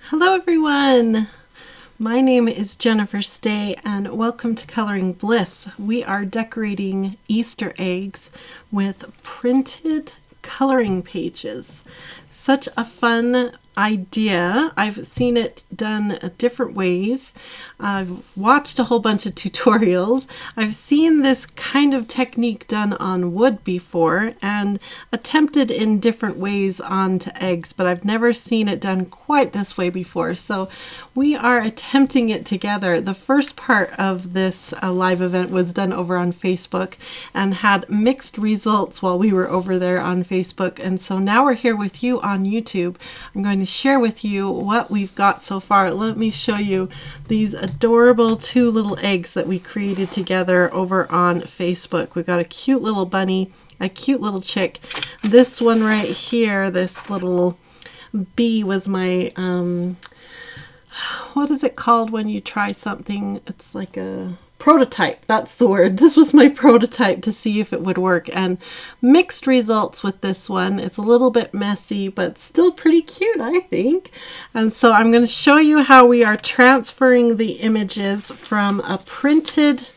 Hello everyone! My name is Jennifer Stay and welcome to Coloring Bliss. We are decorating Easter eggs with printed coloring pages. Such a fun idea. I've seen it done different ways. I've watched a whole bunch of tutorials. I've seen this kind of technique done on wood before and attempted in different ways onto eggs, but I've never seen it done quite this way before. So we are attempting it together. The first part of this live event was done over on Facebook and had mixed results while we were over there on Facebook. And so now we're here with you on YouTube. I'm going to share with you what we've got so far. Let me show you these adorable two little eggs that we created together over on Facebook. We've got a cute little bunny, a cute little chick. This one right here, this little bee was my, what is it called when you try something? It's like a prototype. That's the word. This was my prototype to see if it would work, and mixed results with this one. It's a little bit messy, but still pretty cute, I think. And so I'm going to show you how we are transferring the images from a printed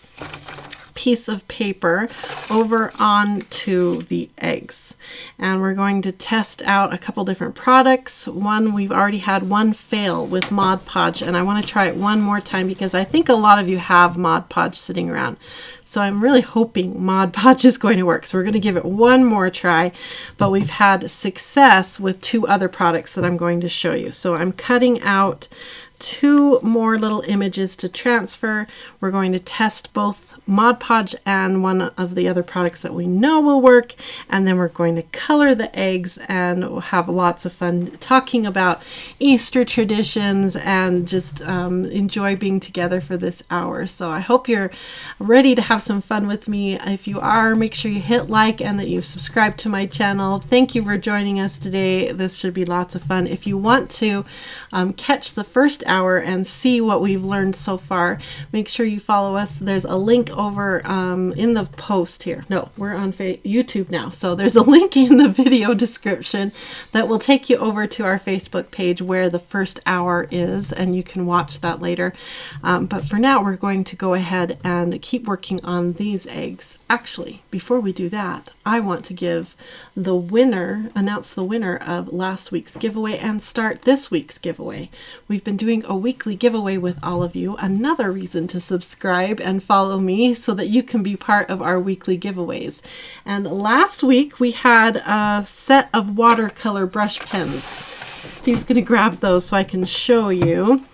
piece of paper over onto the eggs. And we're going to test out a couple different products. One, we've already had one fail with Mod Podge, and I want to try it one more time because I think a lot of you have Mod Podge sitting around. So I'm really hoping Mod Podge is going to work. So we're going to give it one more try, but we've had success with two other products that I'm going to show you. So I'm cutting out two more little images to transfer. We're going to test both Mod Podge and one of the other products that we know will work, and then we're going to color the eggs and we'll have lots of fun talking about Easter traditions and just enjoy being together for this hour. So I hope you're ready to have some fun with me. If you are, make sure you hit like and that you've subscribed to my channel. Thank you for joining us today. This should be lots of fun. If you want to catch the first hour and see what we've learned so far, make sure you follow us. There's a link over in the post here. No, we're on YouTube now, so there's a link in the video description that will take you over to our Facebook page where the first hour is, and you can watch that later. But for now, we're going to go ahead and keep working on these eggs. Actually, before we do that, I want to give the winner, announce the winner of last week's giveaway and start this week's giveaway. We've been doing a weekly giveaway with all of you. Another reason to subscribe and follow me so that you can be part of our weekly giveaways. And last week we had a set of watercolor brush pens. Steve's going to grab those so I can show you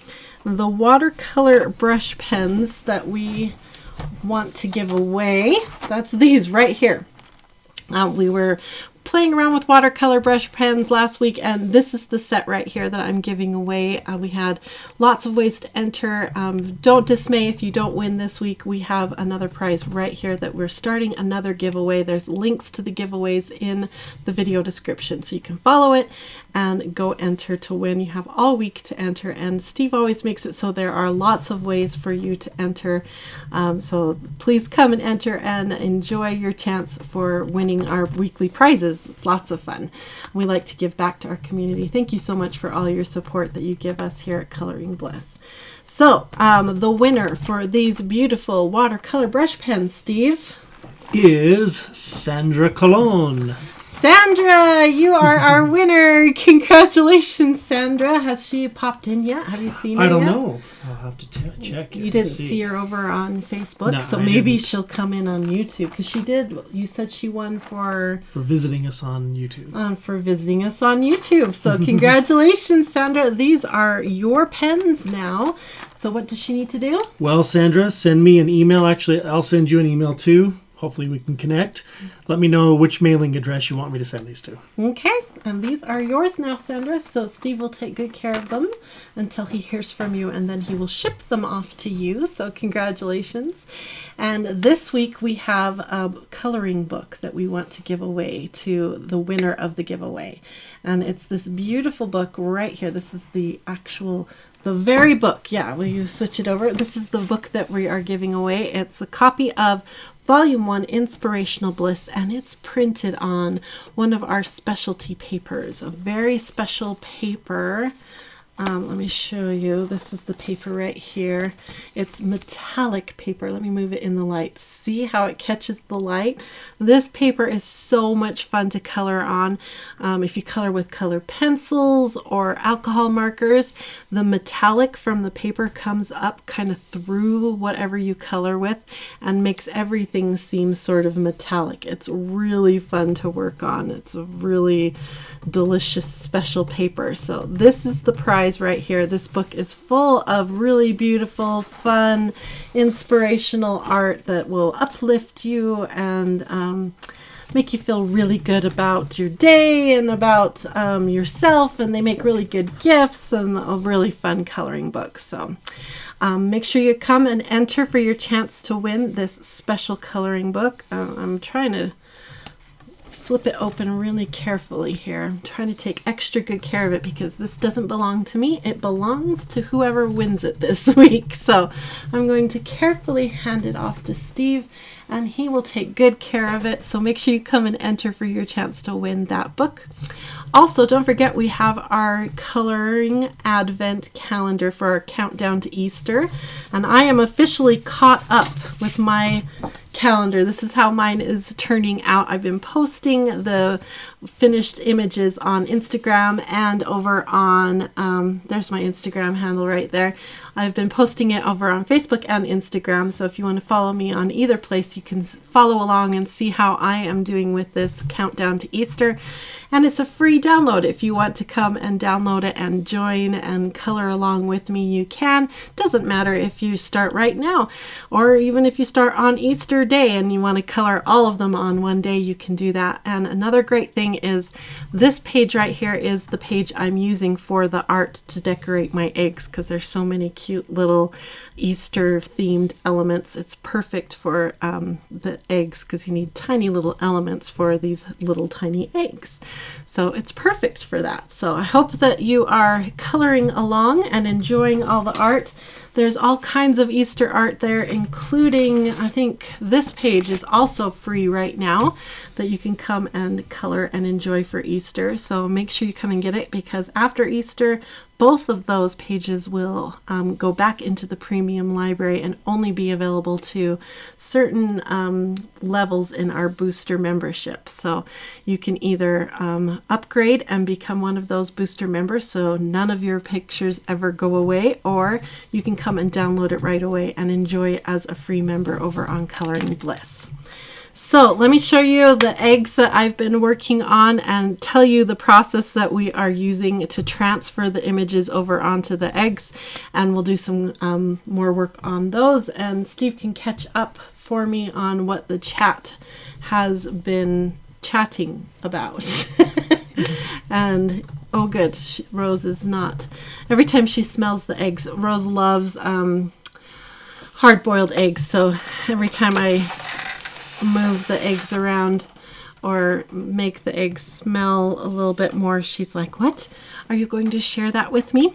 the watercolor brush pens that we want to give away. That's these right here. We were playing around with watercolor brush pens last week, and this is the set right here that I'm giving away. We had lots of ways to enter. Don't dismay if you don't win this week. We have another prize right here that we're starting another giveaway. There's links to the giveaways in the video description, so you can follow it and go enter to win. You have all week to enter, and Steve always makes it so there are lots of ways for you to enter. So please come and enter and enjoy your chance for winning our weekly prizes. It's lots of fun. We like to give back to our community. Thank you so much for all your support that you give us here at Coloring Bliss. So the winner for these beautiful watercolor brush pens, Steve, is Sandra Colon. Sandra, you are our winner. Congratulations, Sandra. Has she popped in yet? Have you seen her I don't yet? know. I'll have to check. You didn't see her over on Facebook, No, so I maybe didn't. she'll come in on YouTube, because she did. You said she won for visiting us on YouTube. For visiting us on YouTube. So congratulations, Sandra. These are your pens now. So what does she need to do? Well, Sandra, send me an email. Actually, I'll send you an email too. Hopefully we can connect. Let me know which mailing address you want me to send these to. Okay, and these are yours now, Sandra. So Steve will take good care of them until he hears from you, and then he will ship them off to you. So congratulations. And this week we have a coloring book that we want to give away to the winner of the giveaway. And it's this beautiful book right here. This is the very book. Yeah, will you switch it over? This is the book that we are giving away. It's a copy of Volume 1, Inspirational Bliss, and it's printed on one of our specialty papers, a very special paper Let me show you. This is the paper right here. It's metallic paper. Let me move it in the light. See how it catches the light? This paper is so much fun to color on. If you color with color pencils or alcohol markers, the metallic from the paper comes up kind of through whatever you color with and makes everything seem sort of metallic. It's really fun to work on. It's a really delicious special paper. So this is the prize right here. This book is full of really beautiful, fun, inspirational art that will uplift you and make you feel really good about your day and about yourself, and they make really good gifts and a really fun coloring book. So make sure you come and enter for your chance to win this special coloring book. I'm trying to flip it open really carefully here. I'm trying to take extra good care of it because this doesn't belong to me. It belongs to whoever wins it this week. So I'm going to carefully hand it off to Steve, and he will take good care of it. So make sure you come and enter for your chance to win that book. Also, don't forget we have our coloring advent calendar for our countdown to Easter. And I am officially caught up with my calendar. This is how mine is turning out. I've been posting the finished images on Instagram and over on, there's my Instagram handle right there. I've been posting it over on Facebook and Instagram. So if you want to follow me on either place, you can follow along and see how I am doing with this countdown to Easter. And it's a free download. If you want to come and download it and join and color along with me, you can. Doesn't matter if you start right now or even if you start on Easter Day and you want to color all of them on one day, you can do that. And another great thing is this page right here is the page I'm using for the art to decorate my eggs, because there's so many cute little Easter themed elements. It's perfect for the eggs, because you need tiny little elements for these little tiny eggs. So it's perfect for that. So I hope that you are coloring along and enjoying all the art. There's all kinds of Easter art there, including, I think this page is also free right now that you can come and color and enjoy for Easter. So make sure you come and get it, because after Easter, both of those pages will go back into the premium library and only be available to certain levels in our booster membership. So you can either upgrade and become one of those booster members so none of your pictures ever go away, or you can come and download it right away and enjoy it as a free member over on Coloring Bliss. So let me show you the eggs that I've been working on and tell you the process that we are using to transfer the images over onto the eggs. And we'll do some more work on those. And Steve can catch up for me on what the chat has been chatting about. And oh good, Rose is not. Every time she smells the eggs, Rose loves hard-boiled eggs. So every time I move the eggs around or make the eggs smell a little bit more, she's like, what? Are you going to share that with me?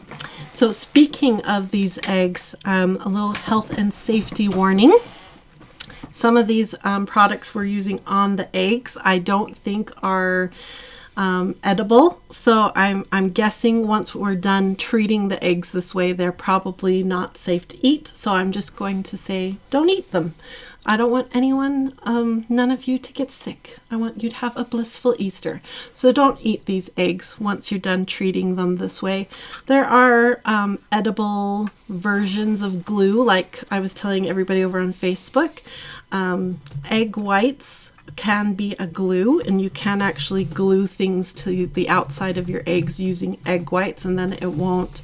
So speaking of these eggs, a little health and safety warning. Some of these products we're using on the eggs I don't think are edible. So I'm guessing once we're done treating the eggs this way, they're probably not safe to eat. So I'm just going to say, don't eat them. I don't want anyone, none of you to get sick. I want you to have a blissful Easter. So don't eat these eggs once you're done treating them this way. There are edible versions of glue, like I was telling everybody over on Facebook. Egg whites can be a glue, and you can actually glue things to the outside of your eggs using egg whites, and then it won't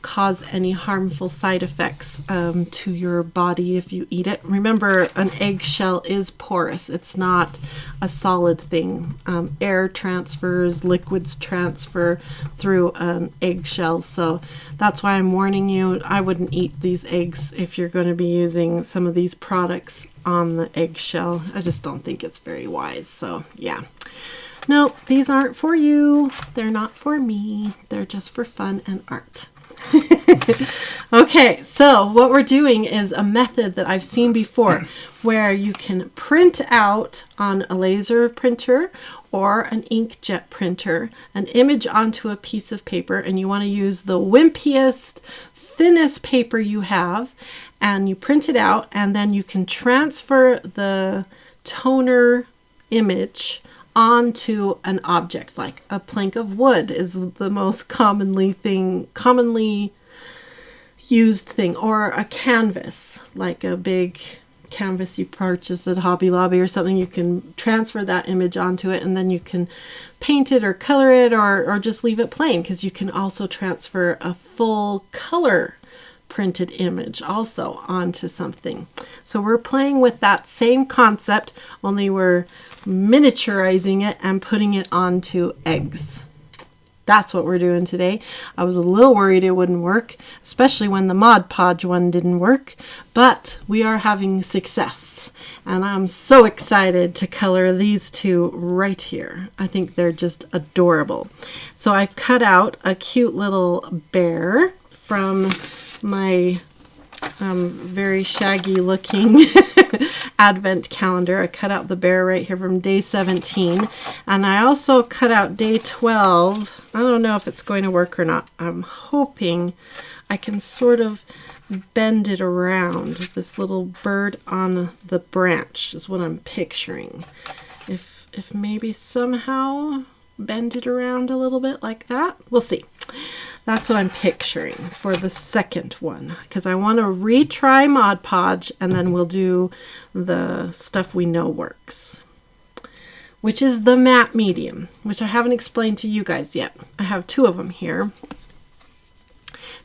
cause any harmful side effects to your body if you eat it. Remember, an eggshell is porous. It's not a solid thing. Air transfers, liquids transfer through an eggshell. So that's why I'm warning you. I wouldn't eat these eggs if you're going to be using some of these products on the eggshell. I just don't think it's very wise. So yeah. No, these aren't for you. They're not for me. They're just for fun and art. Okay, so what we're doing is a method that I've seen before where you can print out on a laser printer or an inkjet printer an image onto a piece of paper, and you want to use the wimpiest, thinnest paper you have, and you print it out, and then you can transfer the toner image onto an object, like a plank of wood is the most commonly used thing, or a canvas, like a big canvas you purchase at Hobby Lobby or something. You can transfer that image onto it, and then you can paint it or color it, or just leave it plain, because you can also transfer a full color printed image also onto something. So we're playing with that same concept, only we're miniaturizing it and putting it onto eggs. That's what we're doing today. I was a little worried it wouldn't work, especially when the Mod Podge one didn't work, but we are having success. And I'm so excited to color these two right here. I think they're just adorable. So I cut out a cute little bear from my very shaggy looking advent calendar. I cut out the bear right here from day 17, and I also cut out day 12. I don't know if it's going to work or not. I'm hoping I can sort of bend it around. This little bird on the branch is what I'm picturing. If maybe somehow bend it around a little bit like that. We'll see. That's what I'm picturing for the second one, because I want to retry Mod Podge, and then we'll do the stuff we know works, which is the matte medium, which I haven't explained to you guys yet. I have two of them here.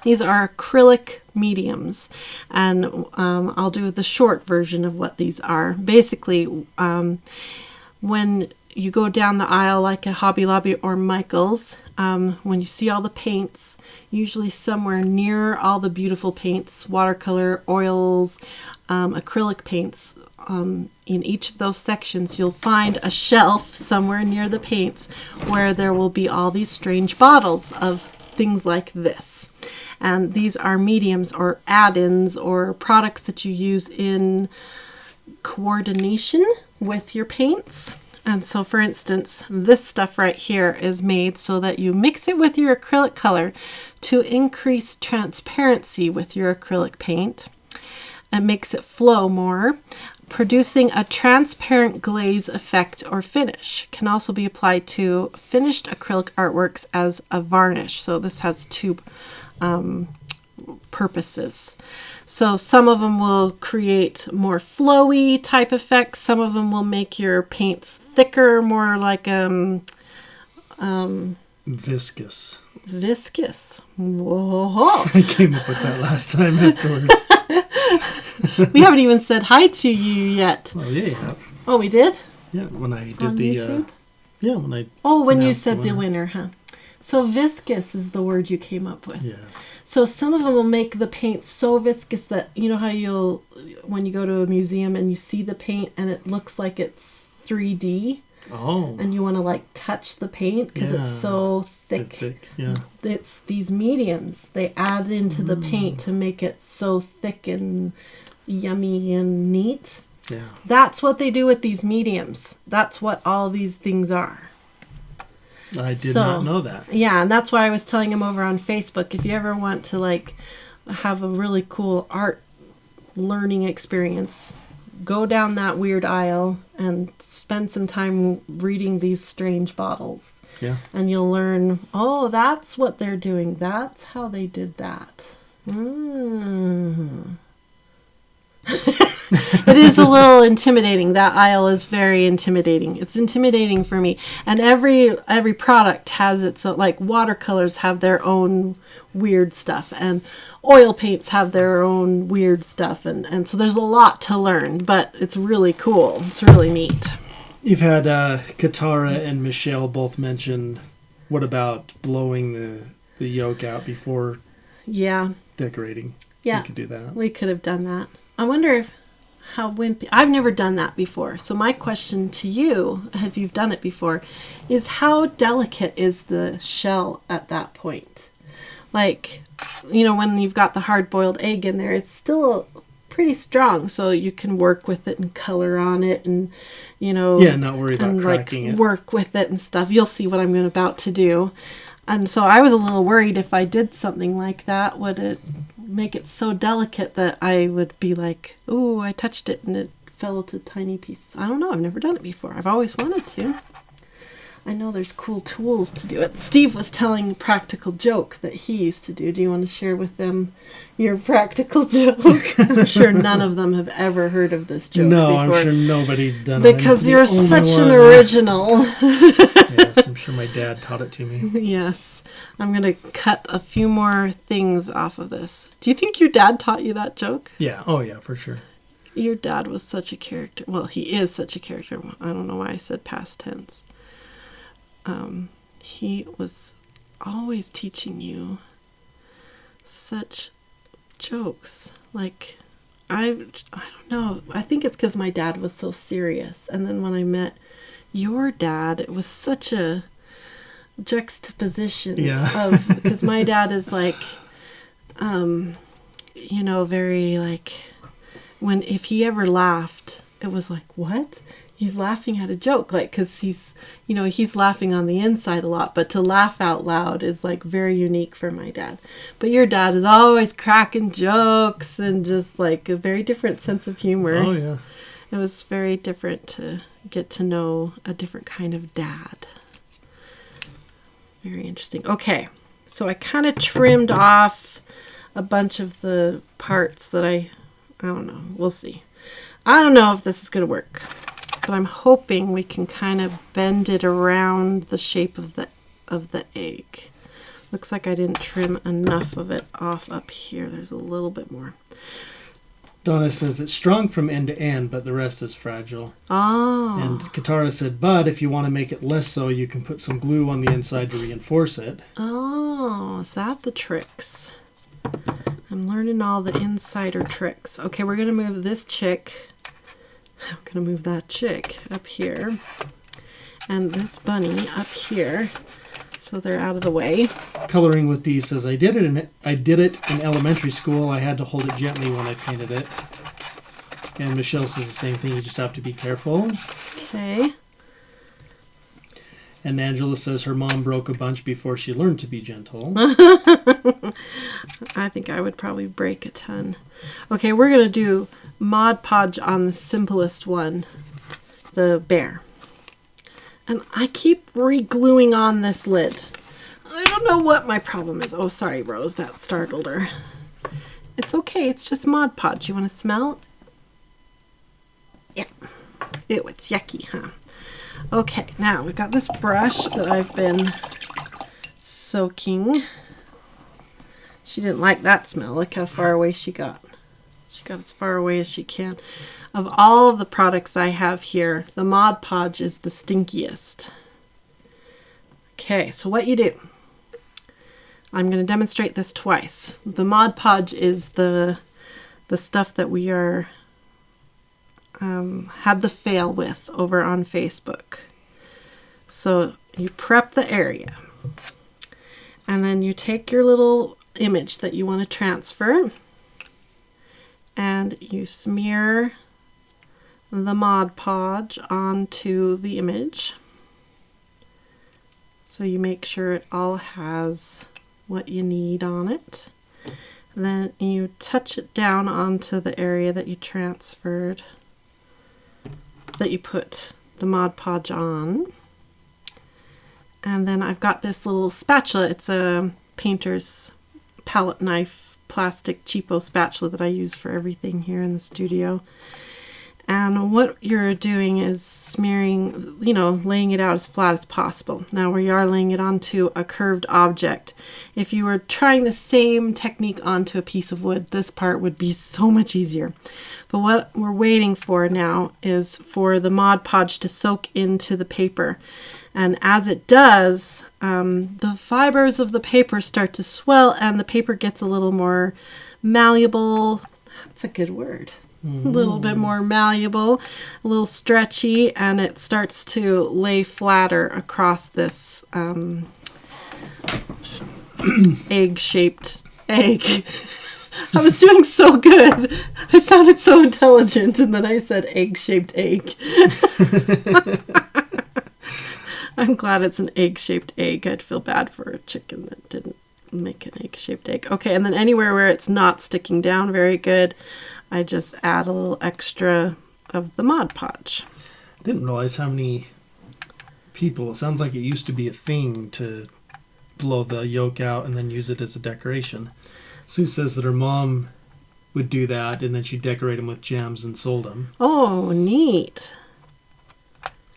These are acrylic mediums, and I'll do the short version of what these are. Basically, when you go down the aisle like at Hobby Lobby or Michael's, when you see all the paints, usually somewhere near all the beautiful paints, watercolor, oils, acrylic paints, in each of those sections, you'll find a shelf somewhere near the paints where there will be all these strange bottles of things like this. And these are mediums or add-ins or products that you use in coordination with your paints. And so, for instance, this stuff right here is made so that you mix it with your acrylic color to increase transparency with your acrylic paint. It makes it flow more, producing a transparent glaze effect or finish. Can also be applied to finished acrylic artworks as a varnish. So this has two purposes. So some of them will create more flowy type effects. Some of them will make your paints thicker, more like viscous. Viscous. Whoa. I came up with that last time afterwards. We haven't even said hi to you yet. Oh yeah, you have. Oh, we did? Yeah, when I did on the YouTube? when I when you said the winner, huh? So viscous is the word you came up with. Yes. So some of them will make the paint so viscous that, you know how when you go to a museum and you see the paint and it looks like it's 3D? Oh. And you want to like touch the paint because it's so thick. Yeah. It's these mediums. They add into the paint to make it so thick and yummy and neat. Yeah. That's what they do with these mediums. That's what all these things are. I did not know that. Yeah, and that's why I was telling him over on Facebook, if you ever want to like have a really cool art learning experience, go down that weird aisle and spend some time reading these strange bottles. Yeah. And you'll learn, oh, that's what they're doing. That's how they did that. It is a little intimidating. That aisle is very intimidating. It's intimidating for me. And every product has its own, like watercolors have their own weird stuff, and oil paints have their own weird stuff, and so there's a lot to learn, but it's really cool. It's really neat. You've had Katara and Michelle both mention, what about blowing the yolk out before decorating? Yeah. We could do that. We could have done that. I wonder how wimpy. I've never done that before. So my question to you, if you've done it before, is how delicate is the shell at that point? Like, you know, when you've got the hard-boiled egg in there, it's still pretty strong, so you can work with it and color on it and, not worry about cracking it. Work with it and stuff. You'll see what I'm about to do. And so I was a little worried if I did something like that, would it make it so delicate that I would be like, oh, I touched it and it fell to tiny pieces. I don't know. I've never done it before. I've always wanted to. I know there's cool tools to do it. Steve was telling a practical joke that he used to do. Do you want to share with them your practical joke? I'm sure none of them have ever heard of this joke before. I'm sure nobody's done it. Because you're such an original. Yes, I'm sure my dad taught it to me. Yes. I'm going to cut a few more things off of this. Do you think your dad taught you that joke? Yeah. Oh, yeah, for sure. Your dad was such a character. Well, he is such a character. I don't know why I said past tense. He was always teaching you such jokes. Like, I don't know. I think it's because my dad was so serious. And then when I met your dad, it was such a juxtaposition of, because my dad is like, very like, if he ever laughed, it was like, what? He's laughing at a joke, like, because he's laughing on the inside a lot, but to laugh out loud is like very unique for my dad. But your dad is always cracking jokes and just like a very different sense of humor. Oh, yeah. It was very different to get to know a different kind of dad. Very interesting. Okay, so I kind of trimmed off a bunch of the parts that I don't know. We'll see. I don't know if this is going to work. But I'm hoping we can kind of bend it around the shape of the egg. Looks like I didn't trim enough of it off up here. There's a little bit more. Donna says it's strong from end to end, but the rest is fragile. Oh. And Katara said, but if you want to make it less so, you can put some glue on the inside to reinforce it. Oh, is that the tricks? I'm learning all the insider tricks. Okay, we're going to move this chick. I'm going to move that chick up here and this bunny up here so they're out of the way. Coloring with D says, I did it in elementary school. I had to hold it gently when I painted it. And Michelle says the same thing. You just have to be careful. Okay. And Angela says her mom broke a bunch before she learned to be gentle. I think I would probably break a ton. Okay, we're going to do Mod Podge on the simplest one, the bear. And I keep re-gluing on this lid. I don't know what my problem is. Oh, sorry, Rose, that startled her. It's okay, it's just Mod Podge. You want to smell? Yeah. Ew, it's yucky, huh? Okay, now we've got this brush that I've been soaking. She didn't like that smell. Look how far away she got. She got as far away as she can. Of all of the products I have here, the Mod Podge is the stinkiest. Okay, so what you do. I'm going to demonstrate this twice. The Mod Podge is the stuff that we are had the fail with over on Facebook. So you prep the area. And then you take your little image that you want to transfer. And you smear the Mod Podge onto the image. So you make sure it all has what you need on it. And then you touch it down onto the area that you transferred, that you put the Mod Podge on. And then I've got this little spatula. It's a painter's palette knife, plastic cheapo spatula that I use for everything here in the studio. And what you're doing is smearing, laying it out as flat as possible. Now we are laying it onto a curved object. If you were trying the same technique onto a piece of wood, this part would be so much easier. But what we're waiting for now is for the Mod Podge to soak into the paper. And as it does, the fibers of the paper start to swell and the paper gets a little more malleable. That's a good word. A little bit more malleable, a little stretchy, and it starts to lay flatter across this egg-shaped egg. I was doing so good. I sounded so intelligent, and then I said egg-shaped egg. I'm glad it's an egg-shaped egg. I'd feel bad for a chicken that didn't make an egg-shaped egg. Okay, and then anywhere where it's not sticking down very good, I just add a little extra of the Mod Podge. I didn't realize how many people, it sounds like it used to be a thing to blow the yolk out and then use it as a decoration. Sue says that her mom would do that, and then she'd decorate them with gems and sold them. Oh, neat.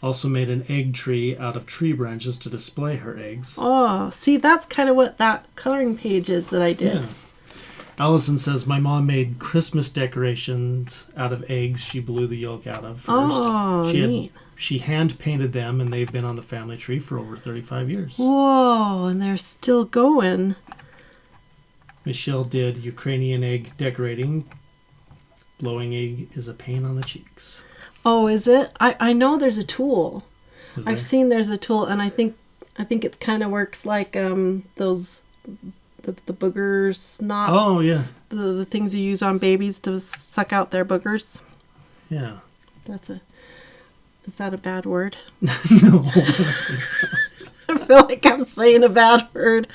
Also made an egg tree out of tree branches to display her eggs. Oh, see, that's kind of what that coloring page is that I did. Yeah. Allison says, my mom made Christmas decorations out of eggs she blew the yolk out of first. Oh, neat. She hand-painted them, and they've been on the family tree for over 35 years. Whoa, and they're still going. Michelle did Ukrainian egg decorating. Blowing egg is a pain on the cheeks. Oh, is it? I know there's a tool. I've seen there's a tool, and I think it kind of works like those the boogers snot. Oh yeah. The things you use on babies to suck out their boogers. Yeah. Is that a bad word? No, I don't think so. I feel like I'm saying a bad word.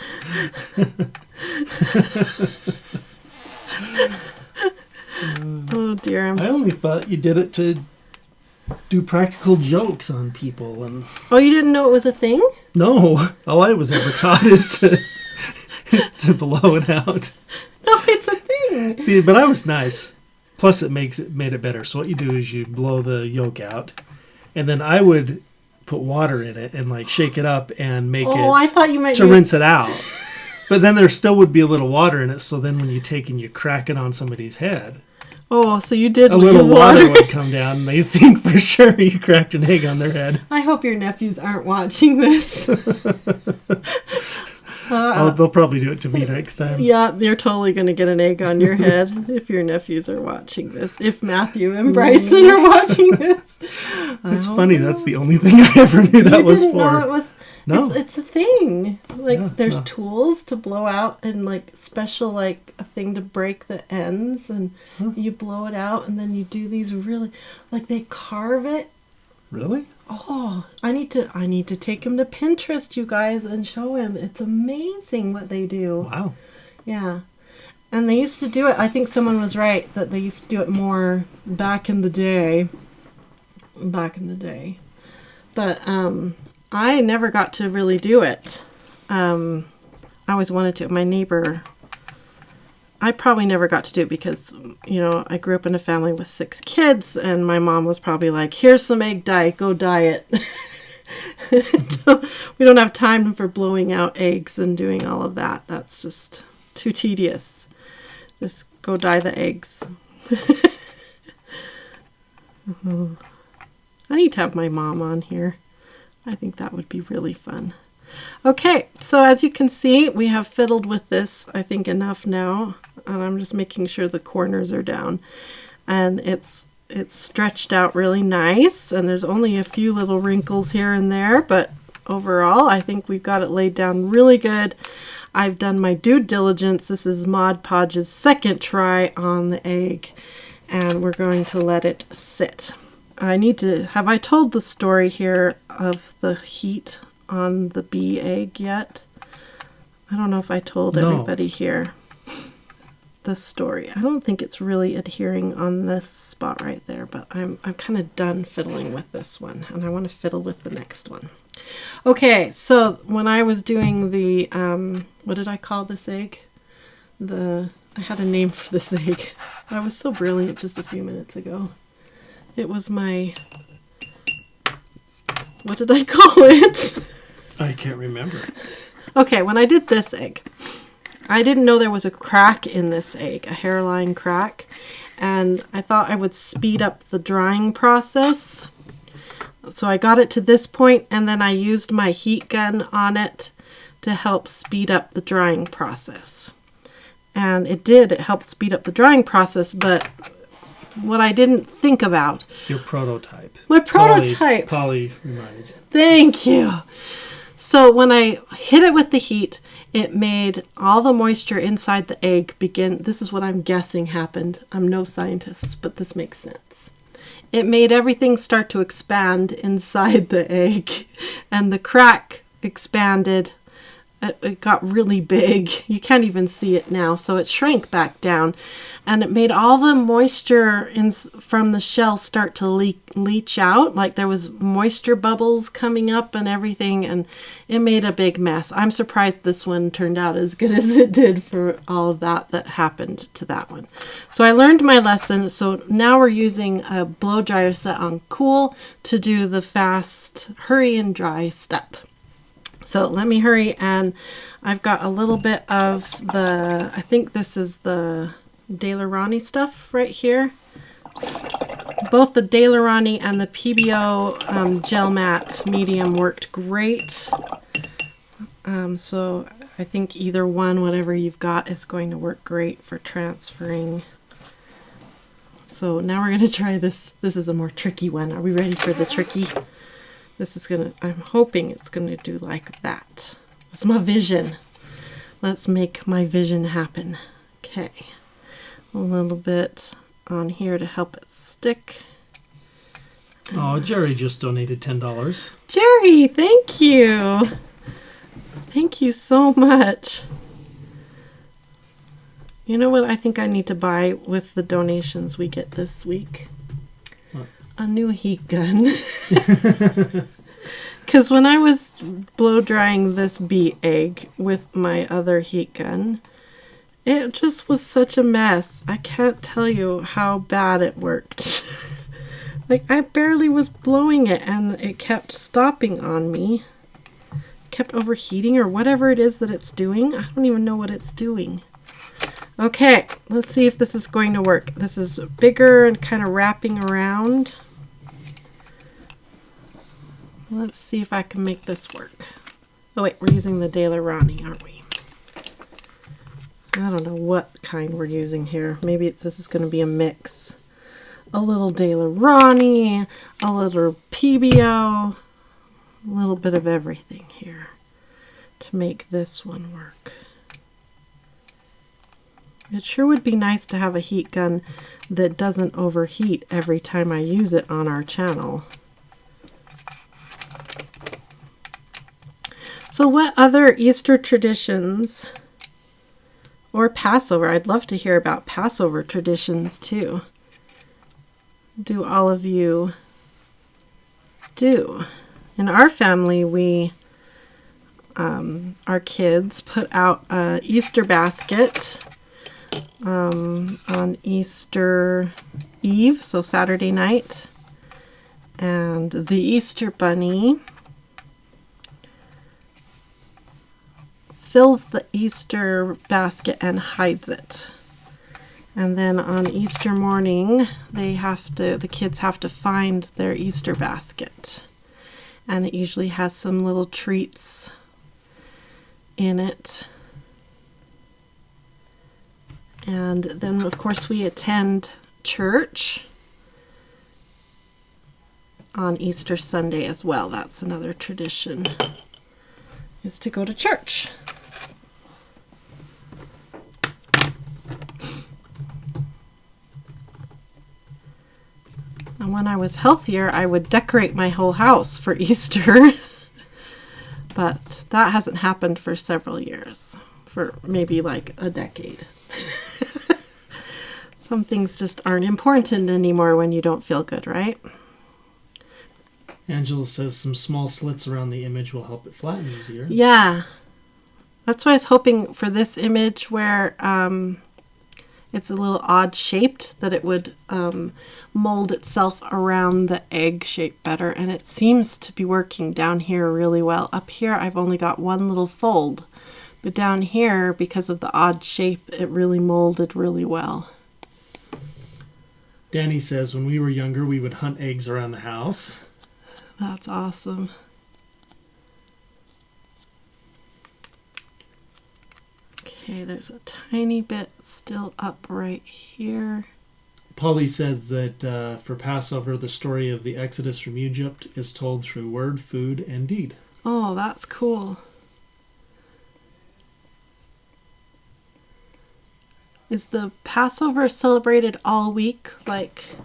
Oh dear, I only thought you did it to do practical jokes on people. And oh, you didn't know it was a thing? No, all I was ever taught is to blow it out. No, it's a thing. See, but I was nice. Plus, it made it better. So what you do is you blow the yolk out, and then I would put water in it and like shake it up and make it. Oh, I thought you meant to rinse it out. But then there still would be a little water in it. So then when you take and you crack it on somebody's head. Oh, so you did. A little water would come down, and they think for sure you cracked an egg on their head. I hope your nephews aren't watching this. They'll probably do it to me next time. Yeah, you're totally going to get an egg on your head if your nephews are watching this. If Matthew and Bryson are watching this. It's funny. That's the only thing I ever knew that was for. You didn't know it was... No. It's a thing. Like, Yeah, there's no. tools to blow out and, like, special, like, a thing to break the ends. And you blow it out, and then you do these really... Like, they carve it. Really? Oh, I need to take him to Pinterest, you guys, and show him. It's amazing what they do. Wow. Yeah. And they used to do it. I think someone was right that they used to do it more back in the day. But I never got to really do it. I always wanted to. My neighbor, I probably never got to do it because, you know, I grew up in a family with 6 kids, and my mom was probably like, here's some egg dye, go dye it. We don't have time for blowing out eggs and doing all of that. That's just too tedious. Just go dye the eggs. I need to have my mom on here. I think that would be really fun. Okay, so as you can see, we have fiddled with this, I think, enough now. And I'm just making sure the corners are down. And it's stretched out really nice. And there's only a few little wrinkles here and there. But overall, I think we've got it laid down really good. I've done my due diligence. This is Mod Podge's second try on the egg. And we're going to let it sit. Have I told the story here of the heat on the bee egg yet? I don't know if I told everybody here the story. I don't think it's really adhering on this spot right there, but I'm kind of done fiddling with this one, and I want to fiddle with the next one. Okay, so when I was doing the, what did I call this egg? I had a name for this egg. I was so brilliant just a few minutes ago. It was my, what did I call it? I can't remember. Okay, when I did this egg, I didn't know there was a crack in this egg, a hairline crack, and I thought I would speed up the drying process. So I got it to this point, and then I used my heat gun on it to help speed up the drying process. And it did, it helped speed up the drying process, but what I didn't think about. Your prototype. My prototype. Polly reminded you. Thank you. So when I hit it with the heat, it made all the moisture inside the egg begin. This is what I'm guessing happened. I'm no scientist, but this makes sense. It made everything start to expand inside the egg, and the crack expanded. It got really big. You can't even see it now. So it shrank back down, and it made all the moisture from the shell start to leach out. Like there was moisture bubbles coming up and everything, and it made a big mess. I'm surprised this one turned out as good as it did for all of that happened to that one. So I learned my lesson. So now we're using a blow dryer set on cool to do the fast hurry and dry step. So let me hurry, and I've got a little bit of I think this is the Daler-Rowney stuff right here. Both the Daler-Rowney and the PBO gel matte medium worked great. So I think either one, whatever you've got, is going to work great for transferring. So now we're going to try this. This is a more tricky one. Are we ready for the tricky? I'm hoping it's gonna do like that. It's my vision. Let's make my vision happen. Okay. A little bit on here to help it stick. Oh, Jerry just donated $10. Jerry, thank you. Thank you so much. You know what I think I need to buy with the donations we get this week? A new heat gun. Because when I was blow drying this bee egg with my other heat gun, it just was such a mess. I can't tell you how bad it worked. Like I barely was blowing it and it kept stopping on me. It kept overheating or whatever it is that it's doing. I don't even know what it's doing. Okay, let's see if this is going to work. This is bigger and kind of wrapping around. Let's see if I can make this work. Oh wait, we're using the Daler-Rowney, aren't we? I don't know what kind we're using here. Maybe this is going to be a mix. A little Daler-Rowney, a little PBO, a little bit of everything here to make this one work. It sure would be nice to have a heat gun that doesn't overheat every time I use it on our channel. So what other Easter traditions or Passover? I'd love to hear about Passover traditions too. Do all of you do? In our family, our kids put out a Easter basket on Easter Eve, so Saturday night, and the Easter bunny fills the Easter basket and hides it. And then on Easter morning, the kids have to find their Easter basket. And it usually has some little treats in it. And then, of course, we attend church on Easter Sunday as well. That's another tradition, is to go to church. And when I was healthier, I would decorate my whole house for Easter. But that hasn't happened for several years, for maybe like a decade. Some things just aren't important anymore when you don't feel good, right? Angela says some small slits around the image will help it flatten easier. Yeah. That's why I was hoping for this image where it's a little odd shaped, that it would mold itself around the egg shape better. And it seems to be working down here really well. Up here, I've only got one little fold. But down here, because of the odd shape, it really molded really well. Danny says when we were younger, we would hunt eggs around the house. That's awesome. Okay, there's a tiny bit still up right here. Polly says that for Passover, the story of the Exodus from Egypt is told through word, food, and deed. Oh, that's cool. Is the Passover celebrated all week, like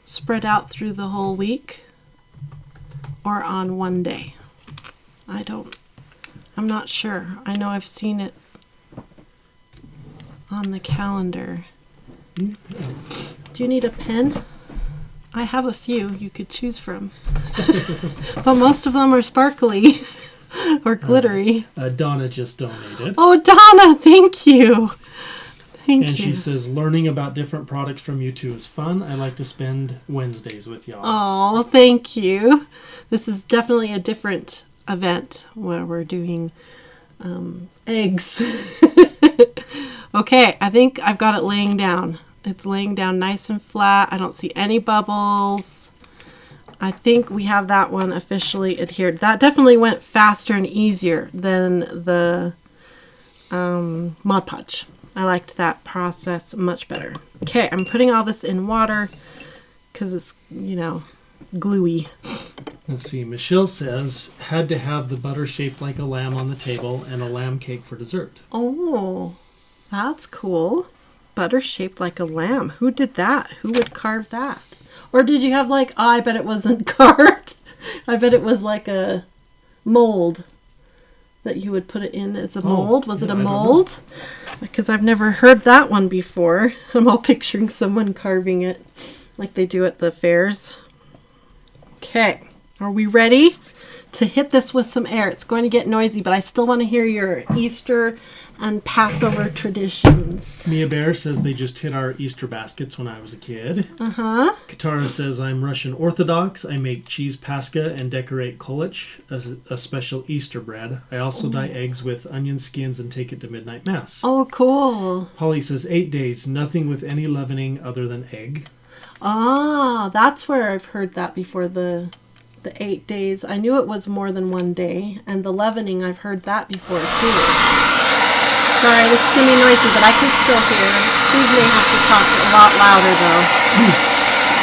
spread out through the whole week, or on one day? I'm not sure. I know I've seen it on the calendar. Do you need a pen? I have a few you could choose from. But most of them are sparkly or glittery. Donna just donated. Oh, Donna, thank you. Thank you. And she says, learning about different products from you two is fun. I like to spend Wednesdays with y'all. Oh, thank you. This is definitely a different event where we're doing eggs. Okay, I think I've got it laying down. It's laying down nice and flat. I don't see any bubbles. I think we have that one officially adhered. That definitely went faster and easier than the Mod Podge. I liked that process much better. Okay, I'm putting all this in water because it's, gluey. Let's see. Michelle says, had to have the butter shaped like a lamb on the table and a lamb cake for dessert. Oh, that's cool. Butter shaped like a lamb. Who did that? Who would carve that? Or did you have I bet it wasn't carved. I bet it was like a mold that you would put it in as a mold. Was it a mold? Because I've never heard that one before. I'm all picturing someone carving it like they do at the fairs. Okay. Are we ready to hit this with some air? It's going to get noisy, but I still want to hear your Easter and Passover traditions. Mia Bear says they just hit our Easter baskets when I was a kid. Uh-huh. Katara says, I'm Russian Orthodox. I make cheese pascha and decorate kolach, a special Easter bread. I also dye eggs with onion skins and take it to midnight mass. Oh, cool. Polly says 8 days, nothing with any leavening other than egg. Ah, that's where I've heard that before, the 8 days. I knew it was more than one day. And the leavening, I've heard that before, too. Sorry, this is going to be noisy, but I can still hear. Steve may have to talk a lot louder, though.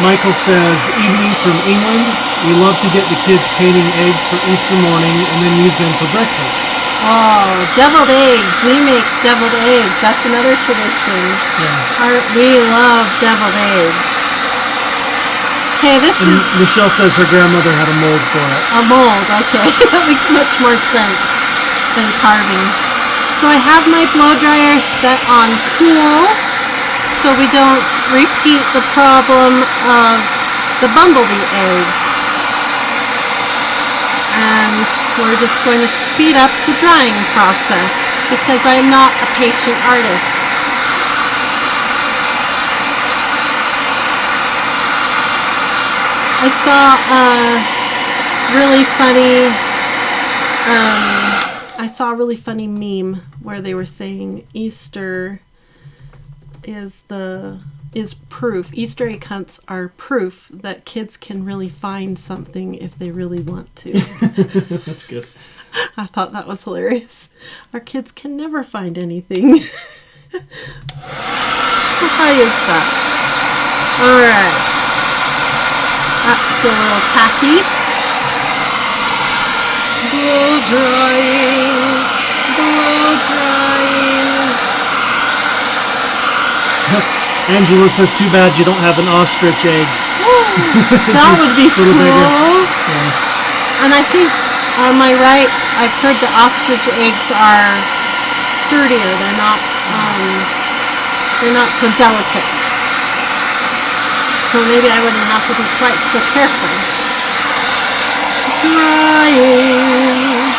Michael says, evening from England. We love to get the kids painting eggs for Easter morning and then use them for breakfast. Oh, deviled eggs. We make deviled eggs. That's another tradition. Yeah. We love deviled eggs. Okay, this and is... Michelle says her grandmother had a mold for it. A mold, okay. That makes much more sense than carving. So I have my blow dryer set on cool so we don't repeat the problem of the bumblebee egg. And we're just going to speed up the drying process because I'm not a patient artist. I saw a really funny meme where they were saying Easter is proof. Easter egg hunts are proof that kids can really find something if they really want to. That's good. I thought that was hilarious. Our kids can never find anything. How is that? All right. That's still a little tacky. Blow drying. Angela says, too bad you don't have an ostrich egg. That would be cool. Yeah. And I think on my right, I've heard the ostrich eggs are sturdier. They're not so delicate. So maybe I wouldn't have to be quite so careful. Drying.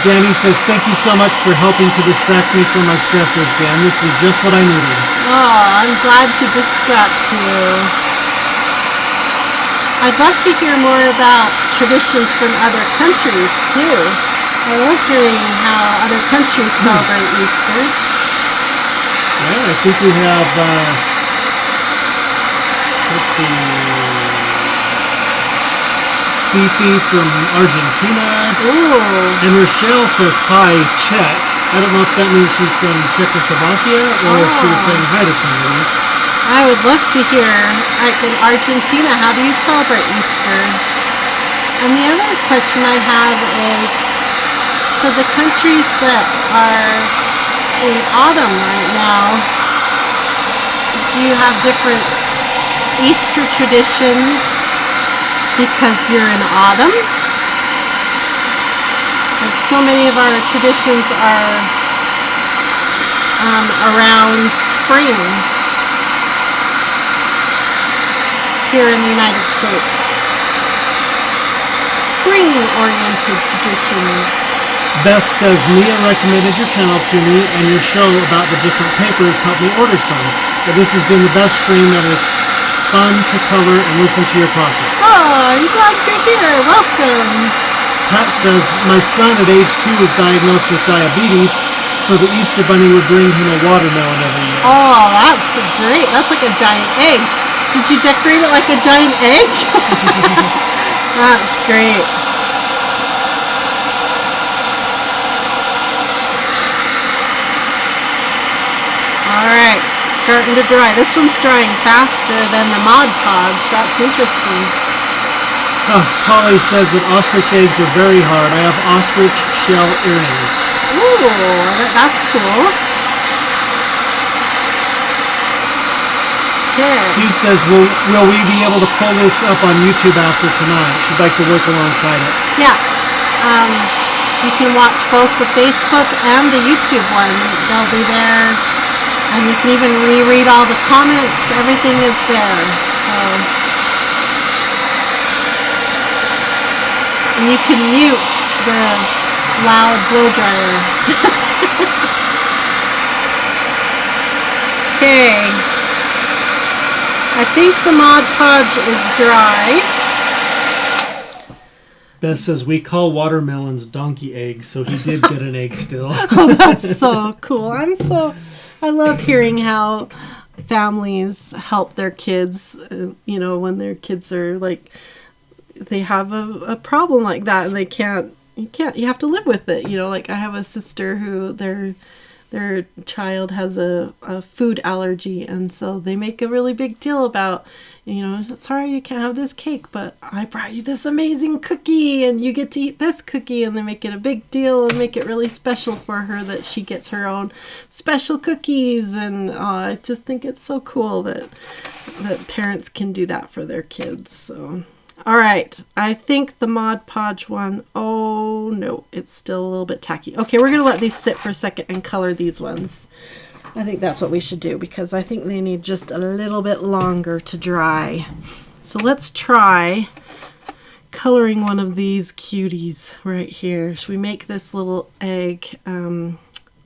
Danny says, thank you so much for helping to distract me from my stressors, Dan. This was just what I needed. Oh, I'm glad to distract you. I'd love to hear more about traditions from other countries, too. I love hearing how other countries celebrate Easter. Yeah, I think we have, let's see, Cece from Argentina. Ooh. And Rochelle says, hi, check. I don't know if that means she's from Czechoslovakia or if she was saying hi to somebody. I would love to hear, like in Argentina, how do you celebrate Easter? And the other question I have is, for the countries that are in autumn right now, do you have different Easter traditions because you're in autumn? Like so many of our traditions are around spring here in the United States. Spring-oriented traditions. Beth says, Mia recommended your channel to me, and your show about the different papers helped me order some. But this has been the best stream that is fun to cover and listen to your process. Oh, I'm glad you're here. Welcome. Pat says, my son at age 2 was diagnosed with diabetes, so the Easter Bunny would bring him a watermelon every year. Oh, that's great. That's like a giant egg. Did you decorate it like a giant egg? That's great. Alright, starting to dry. This one's drying faster than the Mod Podge. That's interesting. Polly says that ostrich eggs are very hard. I have ostrich shell earrings. Ooh, that's cool. Okay. Sue says, will we be able to pull this up on YouTube after tonight? She'd like to work alongside it. Yeah. You can watch both the Facebook and the YouTube one. They'll be there. And you can even reread all the comments. Everything is there. And you can mute the loud blow dryer. Okay. I think the Mod Podge is dry. Beth says, we call watermelons donkey eggs, so he did get an egg still. Oh, that's so cool. I love hearing how families help their kids, when their kids are like, they have a problem like that and you have to live with it. Like I have a sister who their child has a food allergy, and so they make a really big deal about, sorry you can't have this cake, but I brought you this amazing cookie and you get to eat this cookie, and they make it a big deal and make it really special for her that she gets her own special cookies. And I just think it's so cool that parents can do that for their kids. So all right, I think the Mod Podge one, oh no, it's still a little bit tacky. Okay, we're going to let these sit for a second and color these ones. I think that's what we should do because I think they need just a little bit longer to dry. So let's try coloring one of these cuties right here. Should we make this little egg,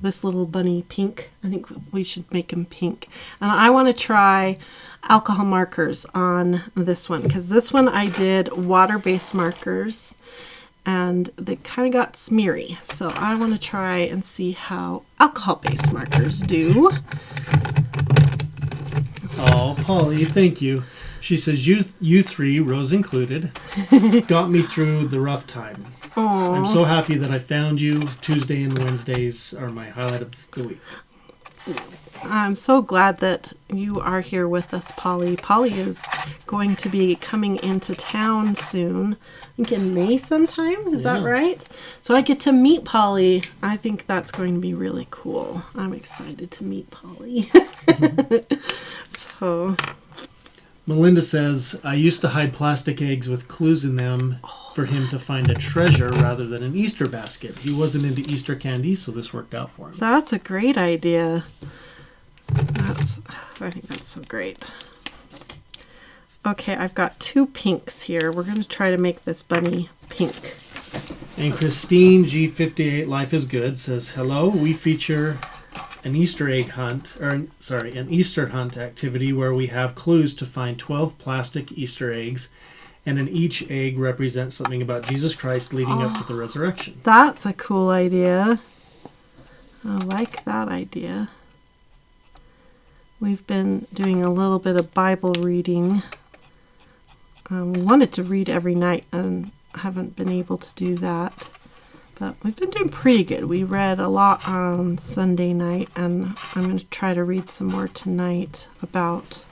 this little bunny pink? I think we should make him pink. And I want to try alcohol markers on this one because this one I did water-based markers and they kind of got smeary, so I want to try and see how alcohol-based markers do. Oh, Polly, thank you. She says, you three, Rose included, got me through the rough time. Aww. I'm so happy that I found you. Tuesday and Wednesdays are my highlight of the week. I'm so glad that you are here with us, Polly. Polly is going to be coming into town soon. I think in May sometime. Is that right? So I get to meet Polly. I think that's going to be really cool. I'm excited to meet Polly. So Melinda says, I used to hide plastic eggs with clues in them for him to find a treasure rather than an Easter basket. He wasn't into Easter candy, so this worked out for him. That's a great idea. I think that's so great. Okay, I've got 2 pinks here. We're going to try to make this bunny pink. And Christine G58 Life is Good says, hello, we feature an Easter egg hunt, an Easter hunt activity where we have clues to find 12 plastic Easter eggs, and in each egg represents something about Jesus Christ leading up to the resurrection. That's a cool idea. I like that idea. We've been doing a little bit of Bible reading. We wanted to read every night and haven't been able to do that. But we've been doing pretty good. We read a lot on Sunday night, and I'm going to try to read some more tonight about,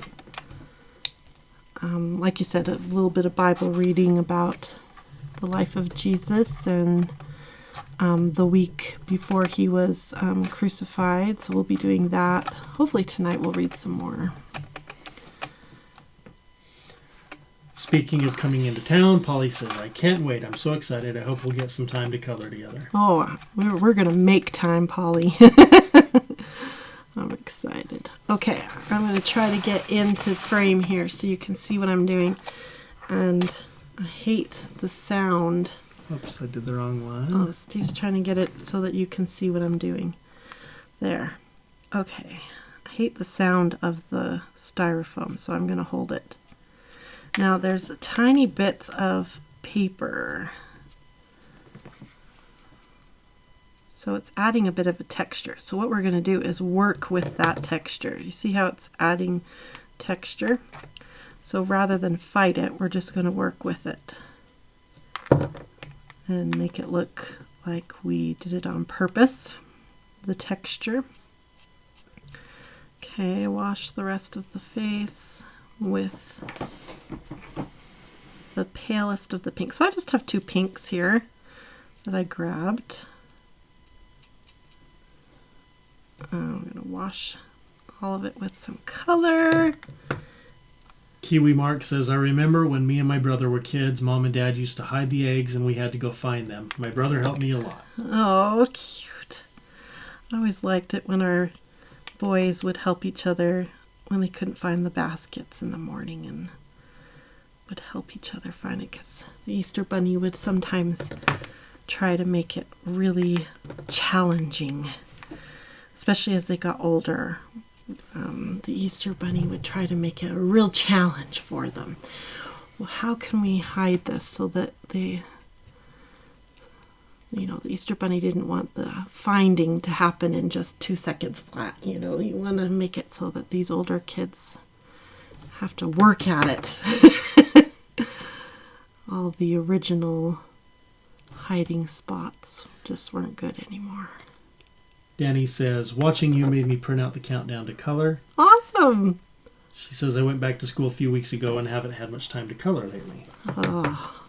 like you said, a little bit of Bible reading about the life of Jesus and the week before he was crucified. So we'll be doing that. Hopefully tonight we'll read some more. Speaking of coming into town, Polly says, I can't wait. I'm so excited. I hope we'll get some time to color together. Oh, we're going to make time, Polly. I'm excited. Okay, I'm going to try to get into frame here so you can see what I'm doing. And I hate the sound. Oops, I did the wrong one. Oh, Steve's trying to get it so that you can see what I'm doing. There. Okay. I hate the sound of the styrofoam, so I'm going to hold it. Now there's tiny bits of paper. So it's adding a bit of a texture. So what we're going to do is work with that texture. You see how it's adding texture? So rather than fight it, we're just going to work with it and make it look like we did it on purpose, the texture. Okay, wash the rest of the face with the palest of the pink. So I just have 2 pinks here that I grabbed. I'm going to wash all of it with some color. Kiwi Mark says, I remember when me and my brother were kids, Mom and Dad used to hide the eggs and we had to go find them. My brother helped me a lot. Oh, cute. I always liked it when our boys would help each other when they couldn't find the baskets in the morning and would help each other find it, because the Easter Bunny would sometimes try to make it really challenging, especially as they got older. The Easter Bunny would try to make it a real challenge for them. Well, how can we hide this so that the Easter Bunny didn't want the finding to happen in just 2 seconds flat. You want to make it so that these older kids have to work at it. All the original hiding spots just weren't good anymore. Danny says, watching you made me print out the countdown to color. Awesome! She says, I went back to school a few weeks ago and haven't had much time to color lately. Oh.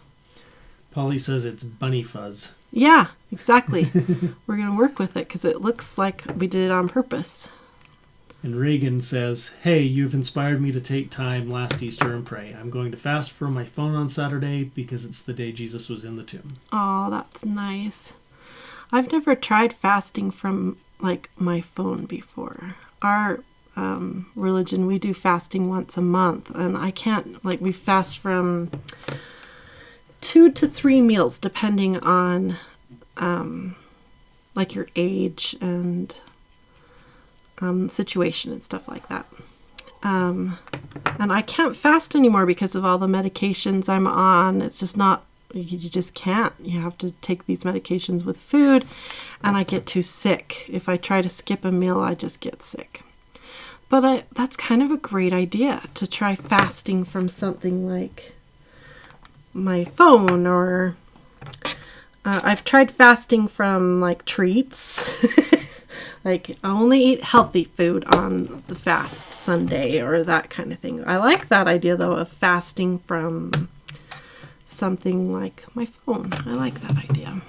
Polly says it's bunny fuzz. Yeah, exactly. We're going to work with it because it looks like we did it on purpose. And Reagan says, hey, you've inspired me to take time last Easter and pray. I'm going to fast from my phone on Saturday because it's the day Jesus was in the tomb. Oh, that's nice. I've never tried fasting from my phone before. Our religion, we do fasting once a month, and I can't, we fast from 2 to 3 meals depending on your age and situation and stuff like that. And I can't fast anymore because of all the medications I'm on. It's just not, you just can't. You have to take these medications with food, and I get too sick. If I try to skip a meal, I just get sick. But that's kind of a great idea, to try fasting from something like my phone, or I've tried fasting from treats. I only eat healthy food on the fast Sunday or that kind of thing. I like that idea though of fasting from something like my phone. I like that idea.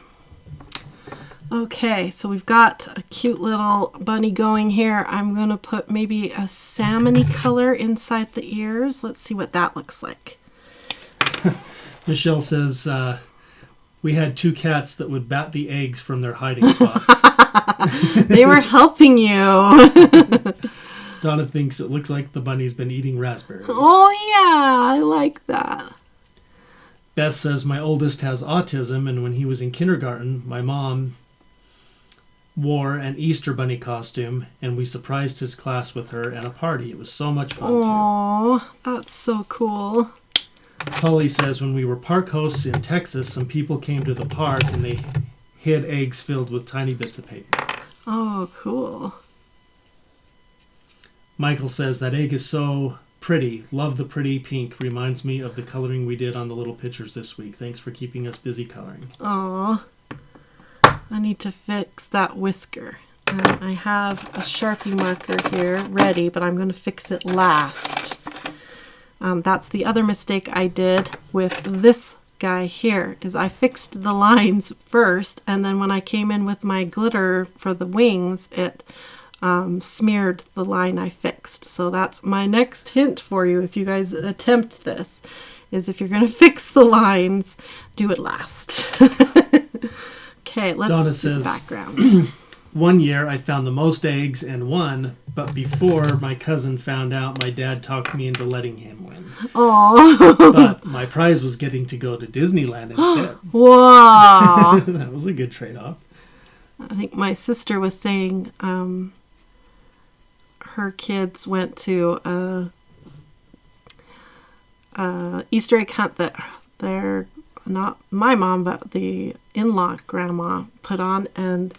Okay, so we've got a cute little bunny going here. I'm going to put maybe a salmon-y color inside the ears. Let's see what that looks like. Michelle says, we had 2 cats that would bat the eggs from their hiding spots. They were helping you. Donna thinks it looks like the bunny's been eating raspberries. Oh, yeah, I like that. Beth says, my oldest has autism, and when he was in kindergarten, my mom wore an Easter bunny costume, and we surprised his class with her at a party. It was so much fun, too. Oh, that's so cool. Polly says, when we were park hosts in Texas, some people came to the park and they hid eggs filled with tiny bits of paper. Oh, cool. Michael says, that egg is so pretty. Love the pretty pink. Reminds me of the coloring we did on the little pictures this week. Thanks for keeping us busy coloring. Oh, I need to fix that whisker. I have a Sharpie marker here ready, but I'm going to fix it last. That's the other mistake I did with this guy here, is I fixed the lines first, and then when I came in with my glitter for the wings, it smeared the line I fixed. So that's my next hint for you if you guys attempt this, is if you're going to fix the lines, do it last. Okay, let's Donna do says, the background. One year I found the most eggs and won, but before my cousin found out, my dad talked me into letting him win. Aww. But my prize was getting to go to Disneyland instead. Wow. That was a good trade-off. I think my sister was saying her kids went to a Easter egg hunt that they're not my mom, but the in-law grandma put on, and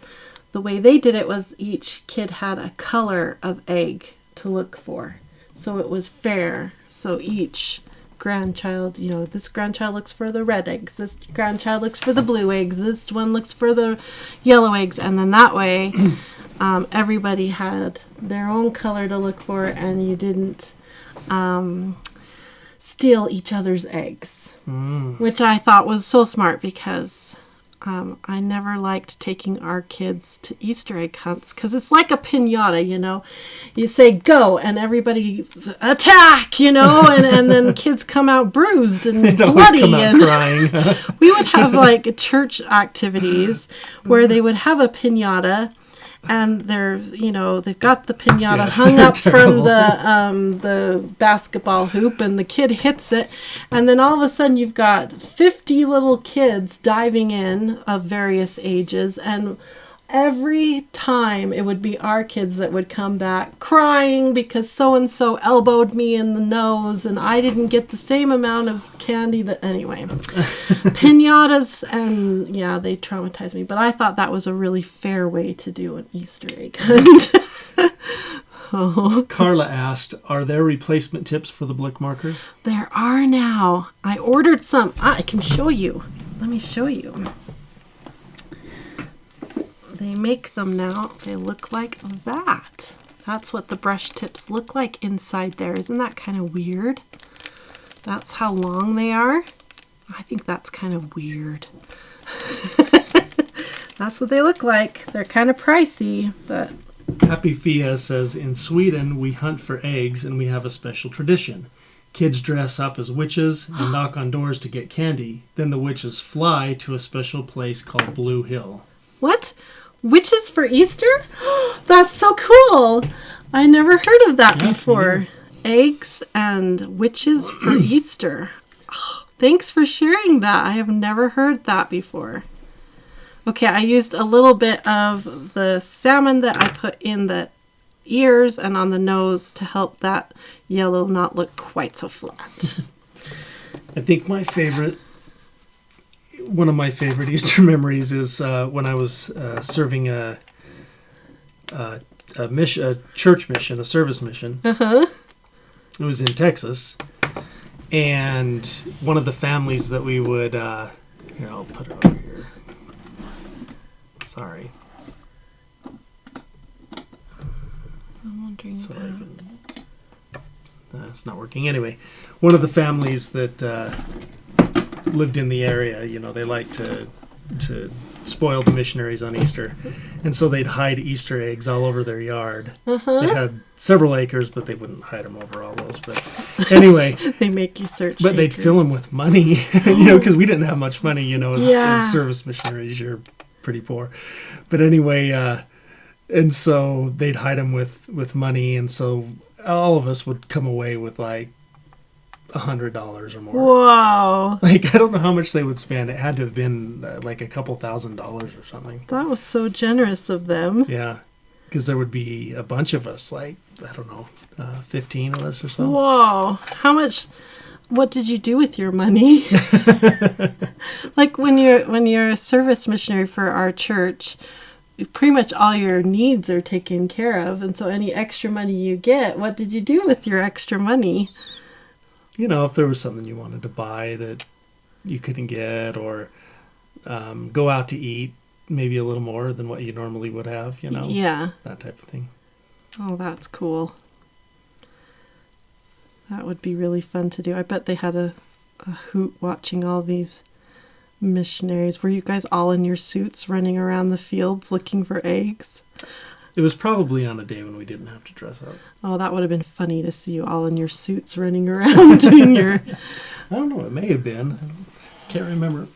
the way they did it was each kid had a color of egg to look for. So it was fair. So each grandchild, this grandchild looks for the red eggs, this grandchild looks for the blue eggs, this one looks for the yellow eggs, and then that way everybody had their own color to look for, and you didn't steal each other's eggs, which I thought was so smart, because I never liked taking our kids to Easter egg hunts, because it's like a piñata, you say go and everybody attack, and then kids come out bruised and bloody, come out crying. We would have like church activities where they would have a piñata, and there's, they've got the piñata hung up from the basketball hoop, and the kid hits it, and then all of a sudden you've got 50 little kids diving in of various ages, and every time it would be our kids that would come back crying because so-and-so elbowed me in the nose and I didn't get the same amount of candy anyway. Piñatas, and yeah, they traumatized me, but I thought that was a really fair way to do an Easter egg hunt. Oh. Carla asked, are there replacement tips for the Blick markers? There are now. I ordered some. I can show you. Let me show you. They make them now. They look like that. That's what the brush tips look like inside there. Isn't that kind of weird? That's how long they are. I think that's kind of weird. That's what they look like. They're kind of pricey, but... Happy Fia says, in Sweden, we hunt for eggs and we have a special tradition. Kids dress up as witches and knock on doors to get candy. Then the witches fly to a special place called Blue Hill. What? Witches for Easter? That's so cool. I never heard of that before. Eggs and witches for Easter. Oh, thanks for sharing that. I have never heard that before. Okay, I used a little bit of the salmon that I put in the ears and on the nose to help that yellow not look quite so flat. I think one of my favorite Easter memories is when I was serving a church mission, a service mission. Uh-huh. It was in Texas, and one of the families that we would here, I'll put it over here. Sorry. I'm wondering. It's not working. Anyway, one of the families that lived in the area, they like to spoil the missionaries on Easter, and so they'd hide Easter eggs all over their yard. Uh-huh. They had several acres, but they wouldn't hide them over all those. But anyway, they make you search. But they'd fill them with money, because we didn't have much money. As service missionaries, you're pretty poor. But anyway, and so they'd hide them with money, and so all of us would come away with like $100 or more. Wow. I don't know how much they would spend. It had to have been like a couple $1,000s or something. That was so generous of them. Yeah. Because there would be a bunch of us, 15 of us or so. Whoa. What did you do with your money? Like when you're a service missionary for our church, pretty much all your needs are taken care of. And so any extra money you get, what did you do with your extra money? If there was something you wanted to buy that you couldn't get, or go out to eat, maybe a little more than what you normally would have, you know? Yeah. That type of thing. Oh, that's cool. That would be really fun to do. I bet they had a hoot watching all these missionaries. Were you guys all in your suits running around the fields looking for eggs? It was probably on a day when we didn't have to dress up. Oh, that would have been funny to see you all in your suits running around doing your... I don't know. It may have been. Can't remember.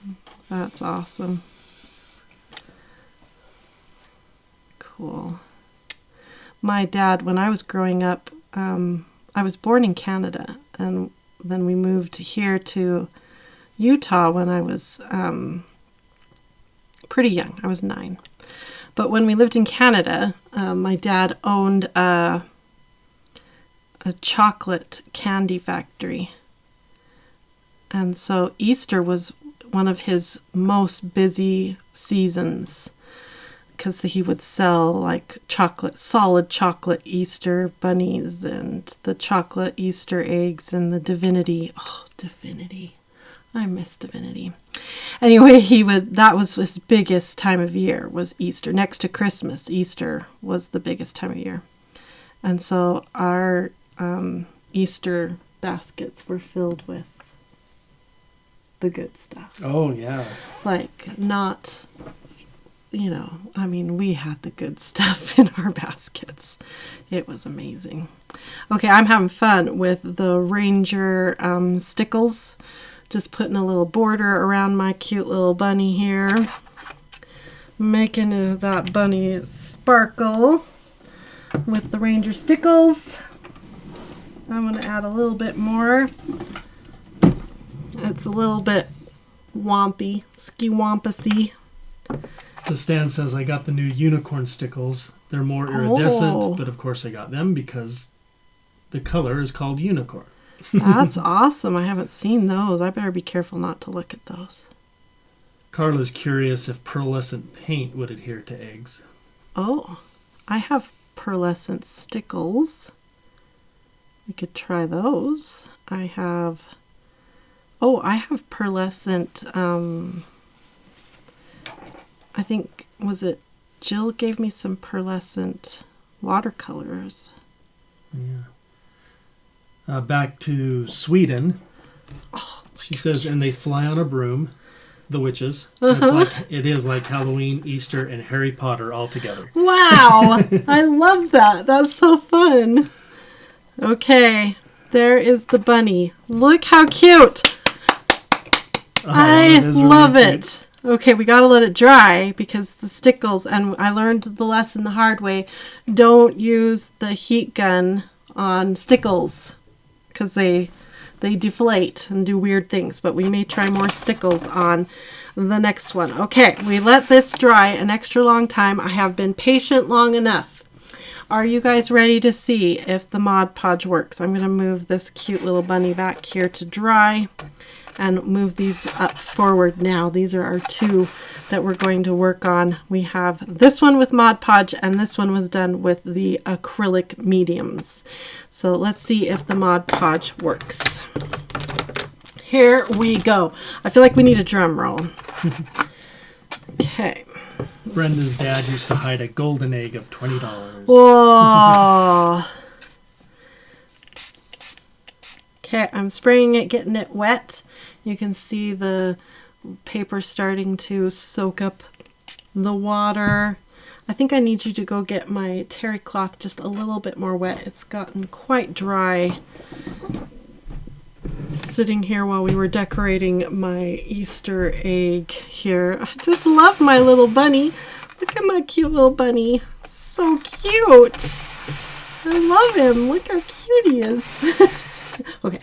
That's awesome. Cool. My dad, when I was growing up, I was born in Canada, and then we moved here to Utah when I was pretty young. I was 9. But when we lived in Canada, my dad owned a chocolate candy factory. And so Easter was one of his most busy seasons because he would sell like solid chocolate Easter bunnies and the chocolate Easter eggs and the divinity. Oh, divinity. I miss divinity. Anyway, that was his biggest time of year was Easter. Next to Christmas, Easter was the biggest time of year. And so our Easter baskets were filled with the good stuff. Oh, yeah. Like, not, I mean, we had the good stuff in our baskets. It was amazing. Okay, I'm having fun with the Ranger stickles. Just putting a little border around my cute little bunny here. Making that bunny sparkle with the Ranger stickles. I'm going to add a little bit more. It's a little bit wompy, ski-wampusy. So Stan says, I got the new unicorn stickles. They're more iridescent, but of course I got them because the color is called unicorn. That's awesome. I haven't seen those. I better be careful not to look at those. Carla's curious if pearlescent paint would adhere to eggs. Oh, I have pearlescent stickles. We could try those. I have pearlescent, I think, was it Jill gave me some pearlescent watercolors. Yeah. Back to Sweden. Oh, she says, and they fly on a broom, the witches. It is like Halloween, Easter, and Harry Potter all together. Wow. I love that. That's so fun. Okay. There is the bunny. Look how cute. I love it. Okay, we got to let it dry because the stickles, and I learned the lesson the hard way. Don't use the heat gun on stickles because they deflate and do weird things, but we may try more stickles on the next one. Okay, we let this dry an extra long time. I have been patient long enough. Are you guys ready to see if the Mod Podge works? I'm going to move this cute little bunny back here to dry and move these up forward now. These are our 2 that we're going to work on. We have this one with Mod Podge and this one was done with the acrylic mediums. So let's see if the Mod Podge works. Here we go. I feel like we need a drum roll. Okay. Brenda's dad used to hide a golden egg of $20. Whoa. Okay, I'm spraying it, getting it wet. You can see the paper starting to soak up the water. I think I need you to go get my terry cloth just a little bit more wet. It's gotten quite dry sitting here while we were decorating my Easter egg here. I just love my little bunny. Look at my cute little bunny. So cute. I love him. Look how cute he is. Okay.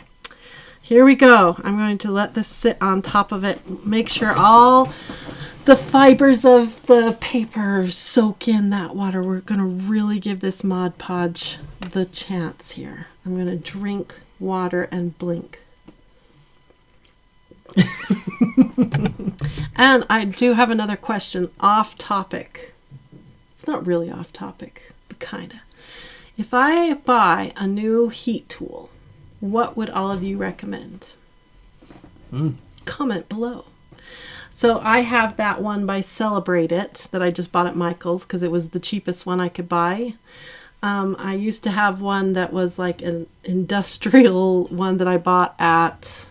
Here we go. I'm going to let this sit on top of it. Make sure all the fibers of the paper soak in that water. We're going to really give this Mod Podge the chance here. I'm going to drink water and blink. And I do have another question off topic. It's not really off topic, but kind of. If I buy a new heat tool, what would all of you recommend? Comment below. So I have that one by Celebrate It that I just bought at Michael's because it was the cheapest one I could buy. I used to have one that was like an industrial one that I bought at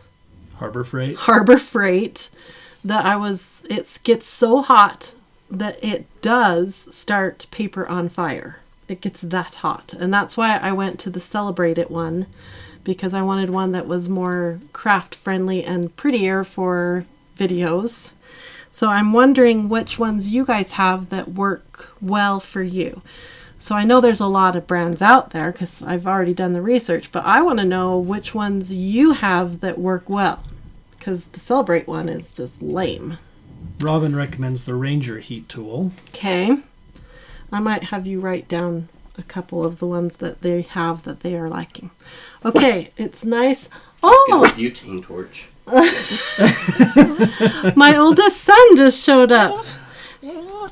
Harbor Freight. It gets so hot that it does start paper on fire. It gets that hot. And that's why I went to the Celebrate It one, because I wanted one that was more craft friendly and prettier for videos. So I'm wondering which ones you guys have that work well for you. So I know there's a lot of brands out there because I've already done the research, but I want to know which ones you have that work well, because the Celebrate one is just lame. Robin recommends the Ranger heat tool. Okay. I might have you write down a couple of the ones that they have that they are liking. Okay, it's nice. Oh! Get a butane torch. My oldest son just showed up.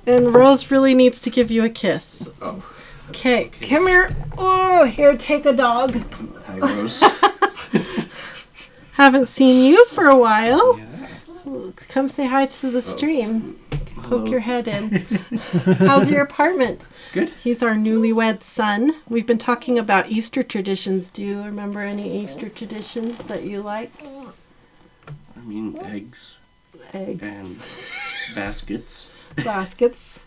And Rose really needs to give you a kiss. Oh. Okay, come here. Oh, here, take a dog. Hi, Rose. Haven't seen you for a while. Yeah. Come say hi to the stream. Poke your head in. How's your apartment? Good. He's our newlywed son. We've been talking about Easter traditions. Do you remember any Easter traditions that you like? I mean, eggs and baskets. Baskets.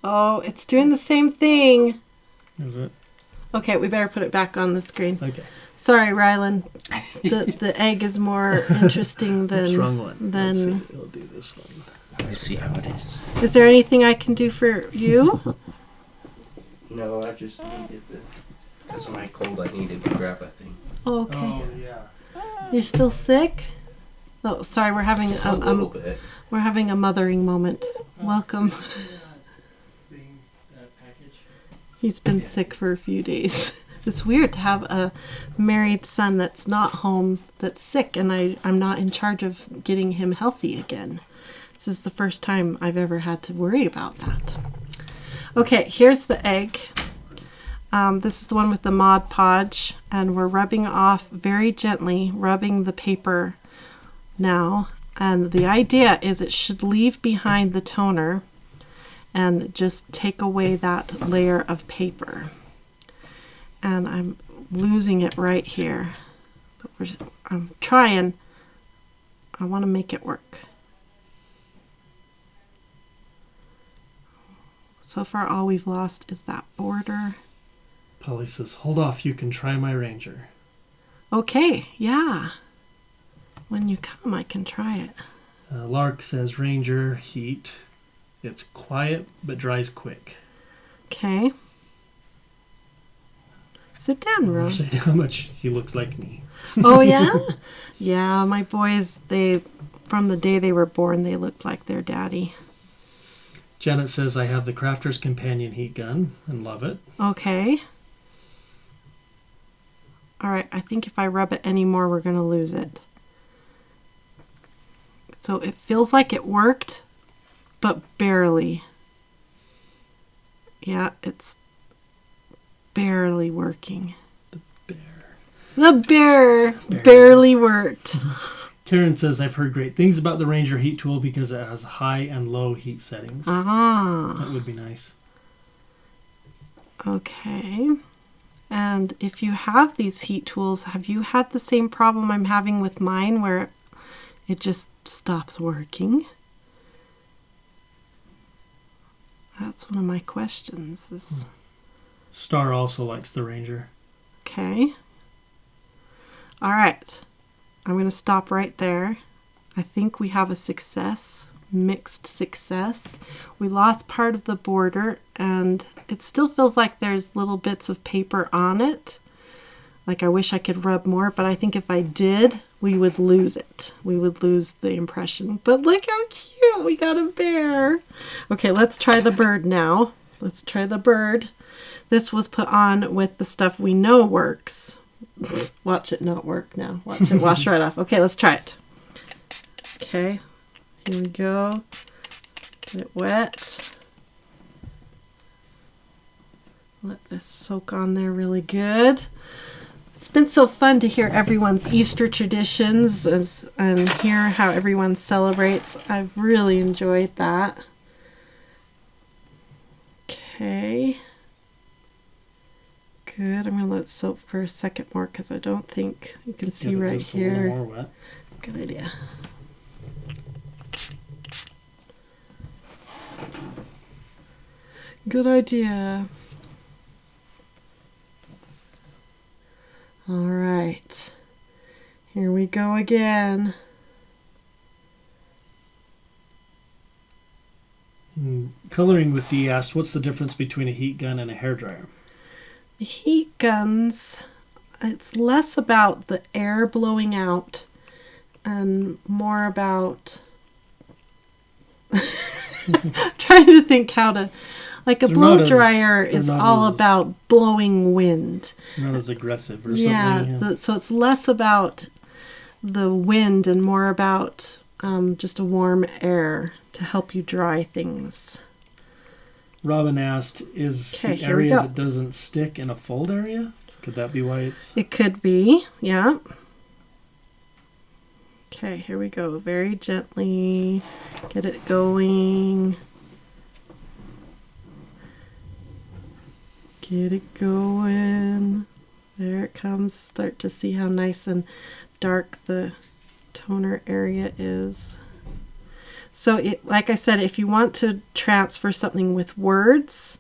Oh, it's doing the same thing. Is it? Okay, we better put it back on the screen. Okay. Sorry, Rylan. The egg is more interesting than... What's wrong one? Let's than... see. We'll do this one. I see how it is. Is there anything I can do for you? No, I just needed because of my cold, I needed to grab a thing. Oh, okay. Oh, yeah. You're still sick? Oh, sorry. We're having A little bit. we're having a mothering moment. Welcome. He's been sick for a few days. It's weird to have a married son that's not home that's sick, and I'm not in charge of getting him healthy again. This is the first time I've ever had to worry about that. Okay, here's the egg. This is the one with the Mod Podge, and we're rubbing off very gently, rubbing the paper now. And the idea is it should leave behind the toner and just take away that layer of paper. And I'm losing it right here. But I'm trying. I want to make it work. So far, all we've lost is that border. Polly says, hold off, you can try my Ranger. Okay, yeah. When you come, I can try it. Lark says, Ranger heat. It's quiet, but dries quick. Okay. Sit down, Rose. Say how much he looks like me. Oh, yeah? Yeah, my boys, from the day they were born, they looked like their daddy. Janet says, I have the Crafter's Companion heat gun and love it. Okay. All right, I think if I rub it anymore, we're going to lose it. So it feels like it worked, but barely. Yeah, it's barely working. The bear barely worked. Karen says, I've heard great things about the Ranger heat tool because it has high and low heat settings. Ah. That would be nice. Okay. And if you have these heat tools, have you had the same problem I'm having with mine where it just stops working? That's one of my questions. Star also likes the Ranger. Okay. All right. I'm going to stop right there. I think we have a success, mixed success. We lost part of the border, and it still feels like there's little bits of paper on it. Like I wish I could rub more, but I think if I did, we would lose it. We would lose the impression. But look how cute. We got a bear. Okay, let's try the bird now. Let's try the bird. This was put on with the stuff we know works. Watch it not work now. Watch it wash right off. Okay, let's try it. Okay, here we go. Get it wet. Let this soak on there really good. It's been so fun to hear everyone's Easter traditions and hear how everyone celebrates. I've really enjoyed that. Okay. Good. I'm going to let it soak for a second more because I don't think you can see right just here. A little more wet. Good idea. Good idea. All right. Here we go again. Coloring with D asked, what's the difference between a heat gun and a hairdryer? The heat guns, it's less about the air blowing out and more about trying to think how to, like a blow dryer is all about blowing wind. Not as aggressive or something. Yeah, so it's less about the wind and more about just a warm air to help you dry things. Robin asked, is the area that doesn't stick in a fold area? Could that be why it's... It could be, yeah. Okay, here we go. Very gently get it going. Get it going. There it comes. Start to see how nice and dark the toner area is. So, like I said, if you want to transfer something with words,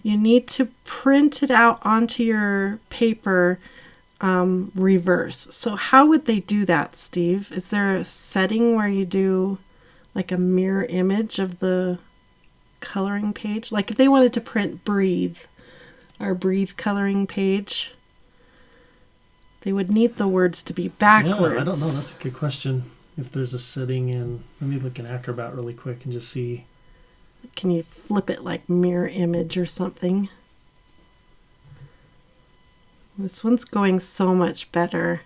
you need to print it out onto your paper reverse. So how would they do that, Steve? Is there a setting where you do like a mirror image of the coloring page? Like if they wanted to print breathe, our breathe coloring page, they would need the words to be backwards. Yeah, I don't know. That's a good question. If there's a setting in, let me look in Acrobat really quick and just see. Can you flip it like mirror image or something? This one's going so much better.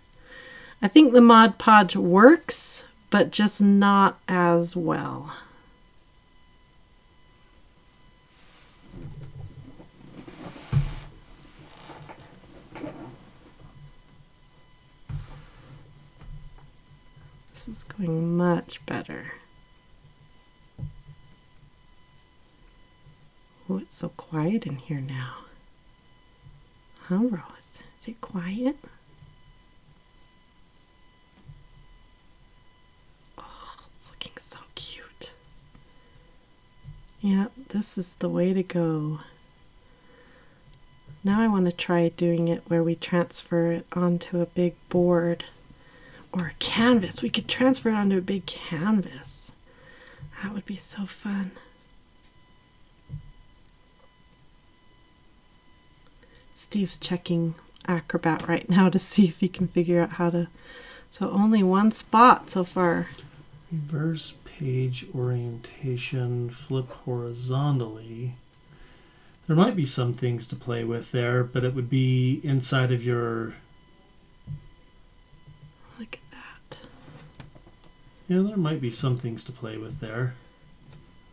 I think the Mod Podge works, but just not as well. This is going much better. Oh, it's so quiet in here now. Huh, Rose? Is it quiet? Oh, it's looking so cute. Yeah, this is the way to go. Now I want to try doing it where we transfer it onto a big board or a canvas. We could transfer it onto a big canvas. That would be so fun. Steve's checking Acrobat right now to see if he can figure out how to. So only one spot so far. Reverse page orientation, flip horizontally. There might be some things to play with there, but it would be inside of your... Look at that. Yeah, there might be some things to play with there.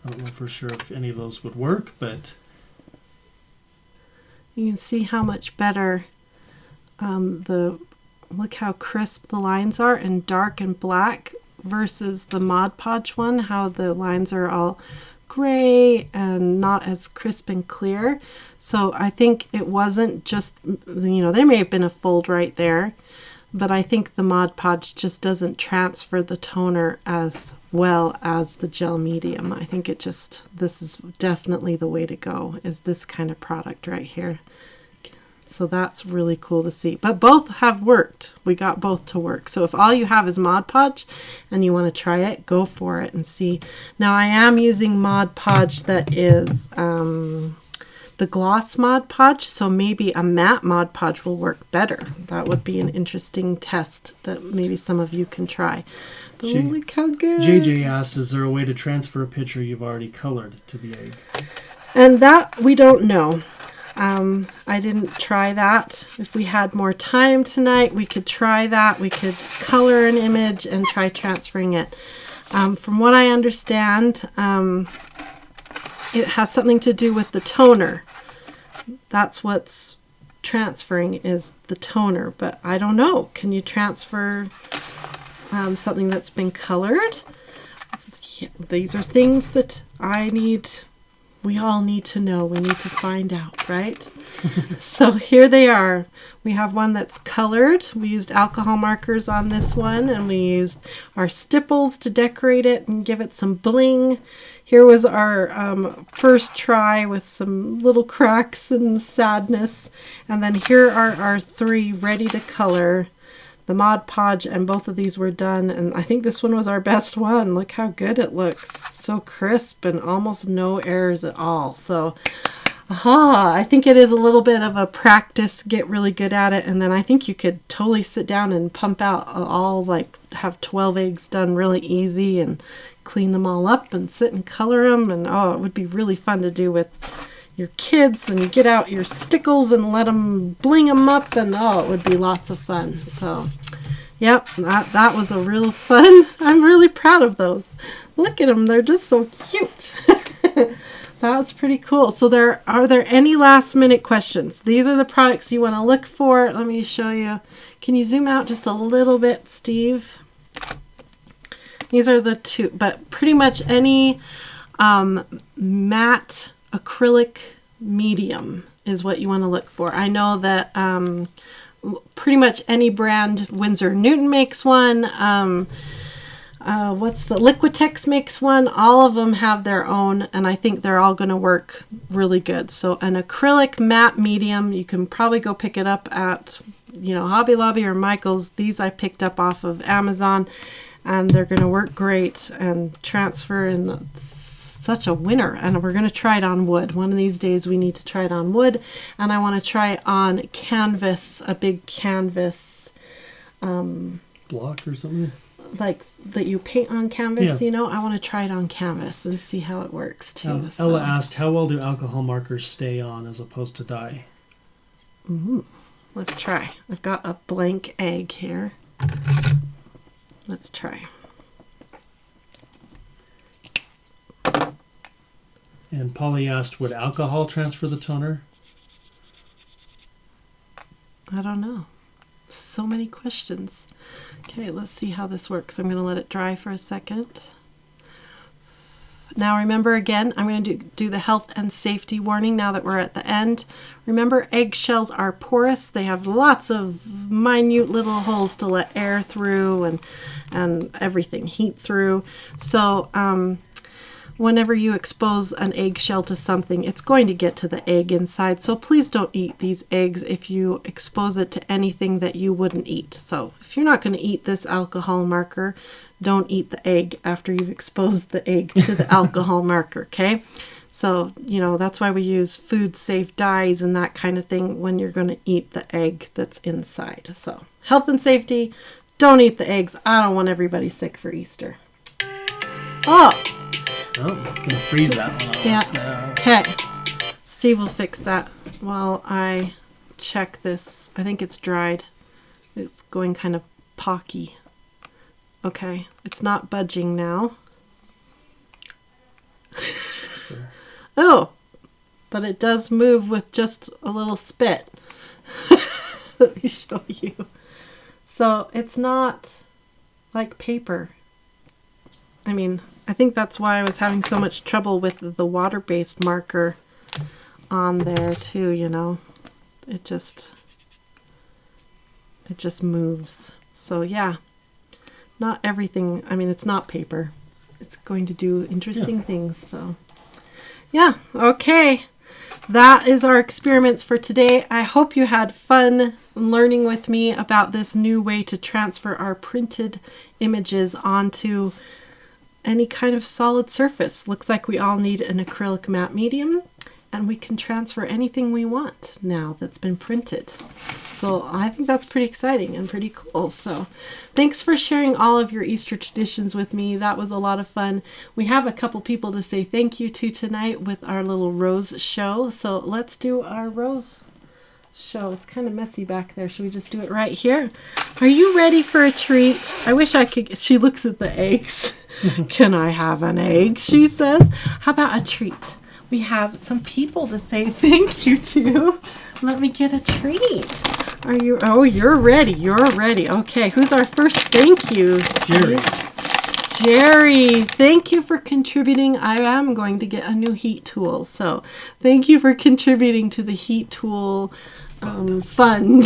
I don't know for sure if any of those would work, but... You can see how much better look how crisp the lines are and dark and black versus the Mod Podge one, how the lines are all gray and not as crisp and clear. So I think it wasn't just, there may have been a fold right there, but I think the Mod Podge just doesn't transfer the toner as well as the gel medium. I think this is definitely the way to go, is this kind of product right here. So that's really cool to see. But both have worked. We got both to work. So if all you have is Mod Podge and you want to try it, go for it and see. Now I am using Mod Podge that is the gloss Mod Podge, so maybe a matte Mod Podge will work better. That would be an interesting test that maybe some of you can try. But look how good. JJ asks, is there a way to transfer a picture you've already colored to the egg? And that we don't know. I didn't try that. If we had more time tonight, we could try that. We could color an image and try transferring it. From what I understand, it has something to do with the toner. That's what's transferring is the toner, but I don't know. Can you transfer something that's been colored? Yeah, these are things that we all need to know. We need to find out, right? So here they are. We have one that's colored. We used alcohol markers on this one, and we used our stipples to decorate it and give it some bling. Here was our first try with some little cracks and sadness. And then here are our 3 ready to color. The Mod Podge, and both of these were done, and I think this one was our best one. Look how good it looks. So crisp and almost no errors at all. So, I think it is a little bit of a practice, get really good at it, and then I think you could totally sit down and pump out have 12 eggs done really easy and clean them all up and sit and color them, and it would be really fun to do with your kids, and you get out your stickles and let them bling them up, and it would be lots of fun. So yep, that was a real fun. I'm really proud of those. Look at them, they're just so cute. That was pretty cool. So are there any last minute questions? These are the products you want to look for. Let me show you. Can you zoom out just a little bit, Steve? These are the 2, but pretty much any matte acrylic medium is what you want to look for. I know that pretty much any brand, Winsor & Newton makes one. Liquitex makes one. All of them have their own, and I think they're all going to work really good. So an acrylic matte medium, you can probably go pick it up at Hobby Lobby or Michael's. These I picked up off of Amazon, and they're going to work great and transfer in such a winner. And we're going to try it on wood. One of these days we need to try it on wood, and I want to try it on canvas, a big canvas block or something like that you paint on canvas. I want to try it on canvas and see how it works too. Ella asked, how well do alcohol markers stay on as opposed to dye? Let's try. I've got a blank egg here. Let's try. And Polly asked, would alcohol transfer the toner? I don't know. So many questions. Okay, let's see how this works. I'm going to let it dry for a second. Now remember again, I'm going to do the health and safety warning now that we're at the end. Remember, eggshells are porous. They have lots of minute little holes to let air through and everything, heat through. So whenever you expose an eggshell to something, it's going to get to the egg inside. So please don't eat these eggs if you expose it to anything that you wouldn't eat. So if you're not going to eat this alcohol marker, don't eat the egg after you've exposed the egg to the alcohol marker, okay? So, that's why we use food-safe dyes and that kind of thing when you're going to eat the egg that's inside. So, health and safety, don't eat the eggs. I don't want everybody sick for Easter. I'm gonna freeze that one. Yeah. Okay. Steve will fix that while I check this. I think it's dried. It's going kind of pocky. Okay. It's not budging now. Oh, but it does move with just a little spit. Let me show you. So it's not like paper. I think that's why I was having so much trouble with the water-based marker on there too, It just moves. So yeah, not everything, it's not paper. It's going to do interesting things, so yeah, okay. That is our experiments for today. I hope you had fun learning with me about this new way to transfer our printed images onto any kind of solid surface. Looks like we all need an acrylic matte medium, and we can transfer anything we want now that's been printed. So I think that's pretty exciting and pretty cool. So thanks for sharing all of your Easter traditions with me. That was a lot of fun. We have a couple people to say thank you to tonight with our little rose show. So let's do our rose show. It's kind of messy back there. Should we just do it right here? Are you ready for a treat? I wish I could. She looks at the eggs. Can I have an egg? She says. How about a treat? We have some people to say thank you to. Let me get a treat. Are you? Oh, you're ready. You're ready. Okay, who's our first thank you? Jerry. Jerry, thank you for contributing. I am going to get a new heat tool. So thank you for contributing to the heat tool fund.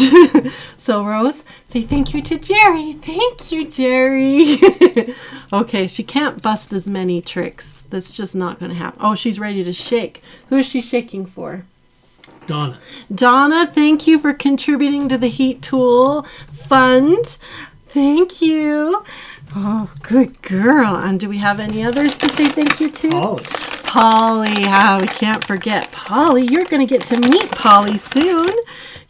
So Rose, say thank you to Jerry. Thank you, Jerry. Okay, she can't bust as many tricks. That's just not going to happen. Oh, she's ready to shake. Who is she shaking for? Donna. Donna, thank you for contributing to the heat tool fund. Thank you. Oh, good girl. And do we have any others to say thank you to? Polly. Polly. We can't forget Polly. You're going to get to meet Polly soon.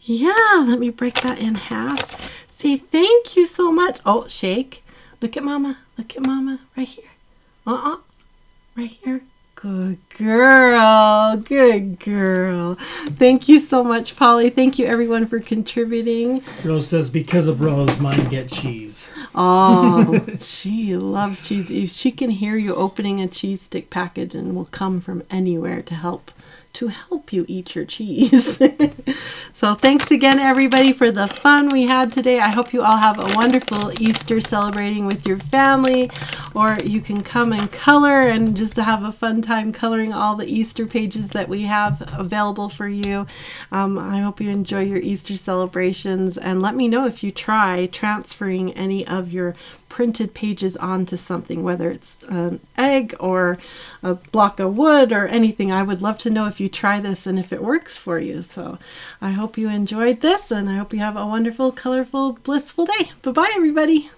Yeah, let me break that in half. Say thank you so much. Oh, shake. Look at Mama. Look at Mama. Right here. Right here. Good girl. Good girl. Thank you so much, Polly. Thank you, everyone, for contributing. Rose says, because of Rose, mine get cheese. Oh, she loves cheese. If she can hear you opening a cheese stick package and will come from anywhere to help you eat your cheese. So thanks again, everybody, for the fun we had today. I hope you all have a wonderful Easter celebrating with your family, or you can come and color and just have a fun time coloring all the Easter pages that we have available for you. I hope you enjoy your Easter celebrations, and let me know if you try transferring any of your printed pages onto something, whether it's an egg or a block of wood or anything. I would love to know if you try this and if it works for you. So I hope you enjoyed this, and I hope you have a wonderful, colorful, blissful day. Bye-bye, everybody.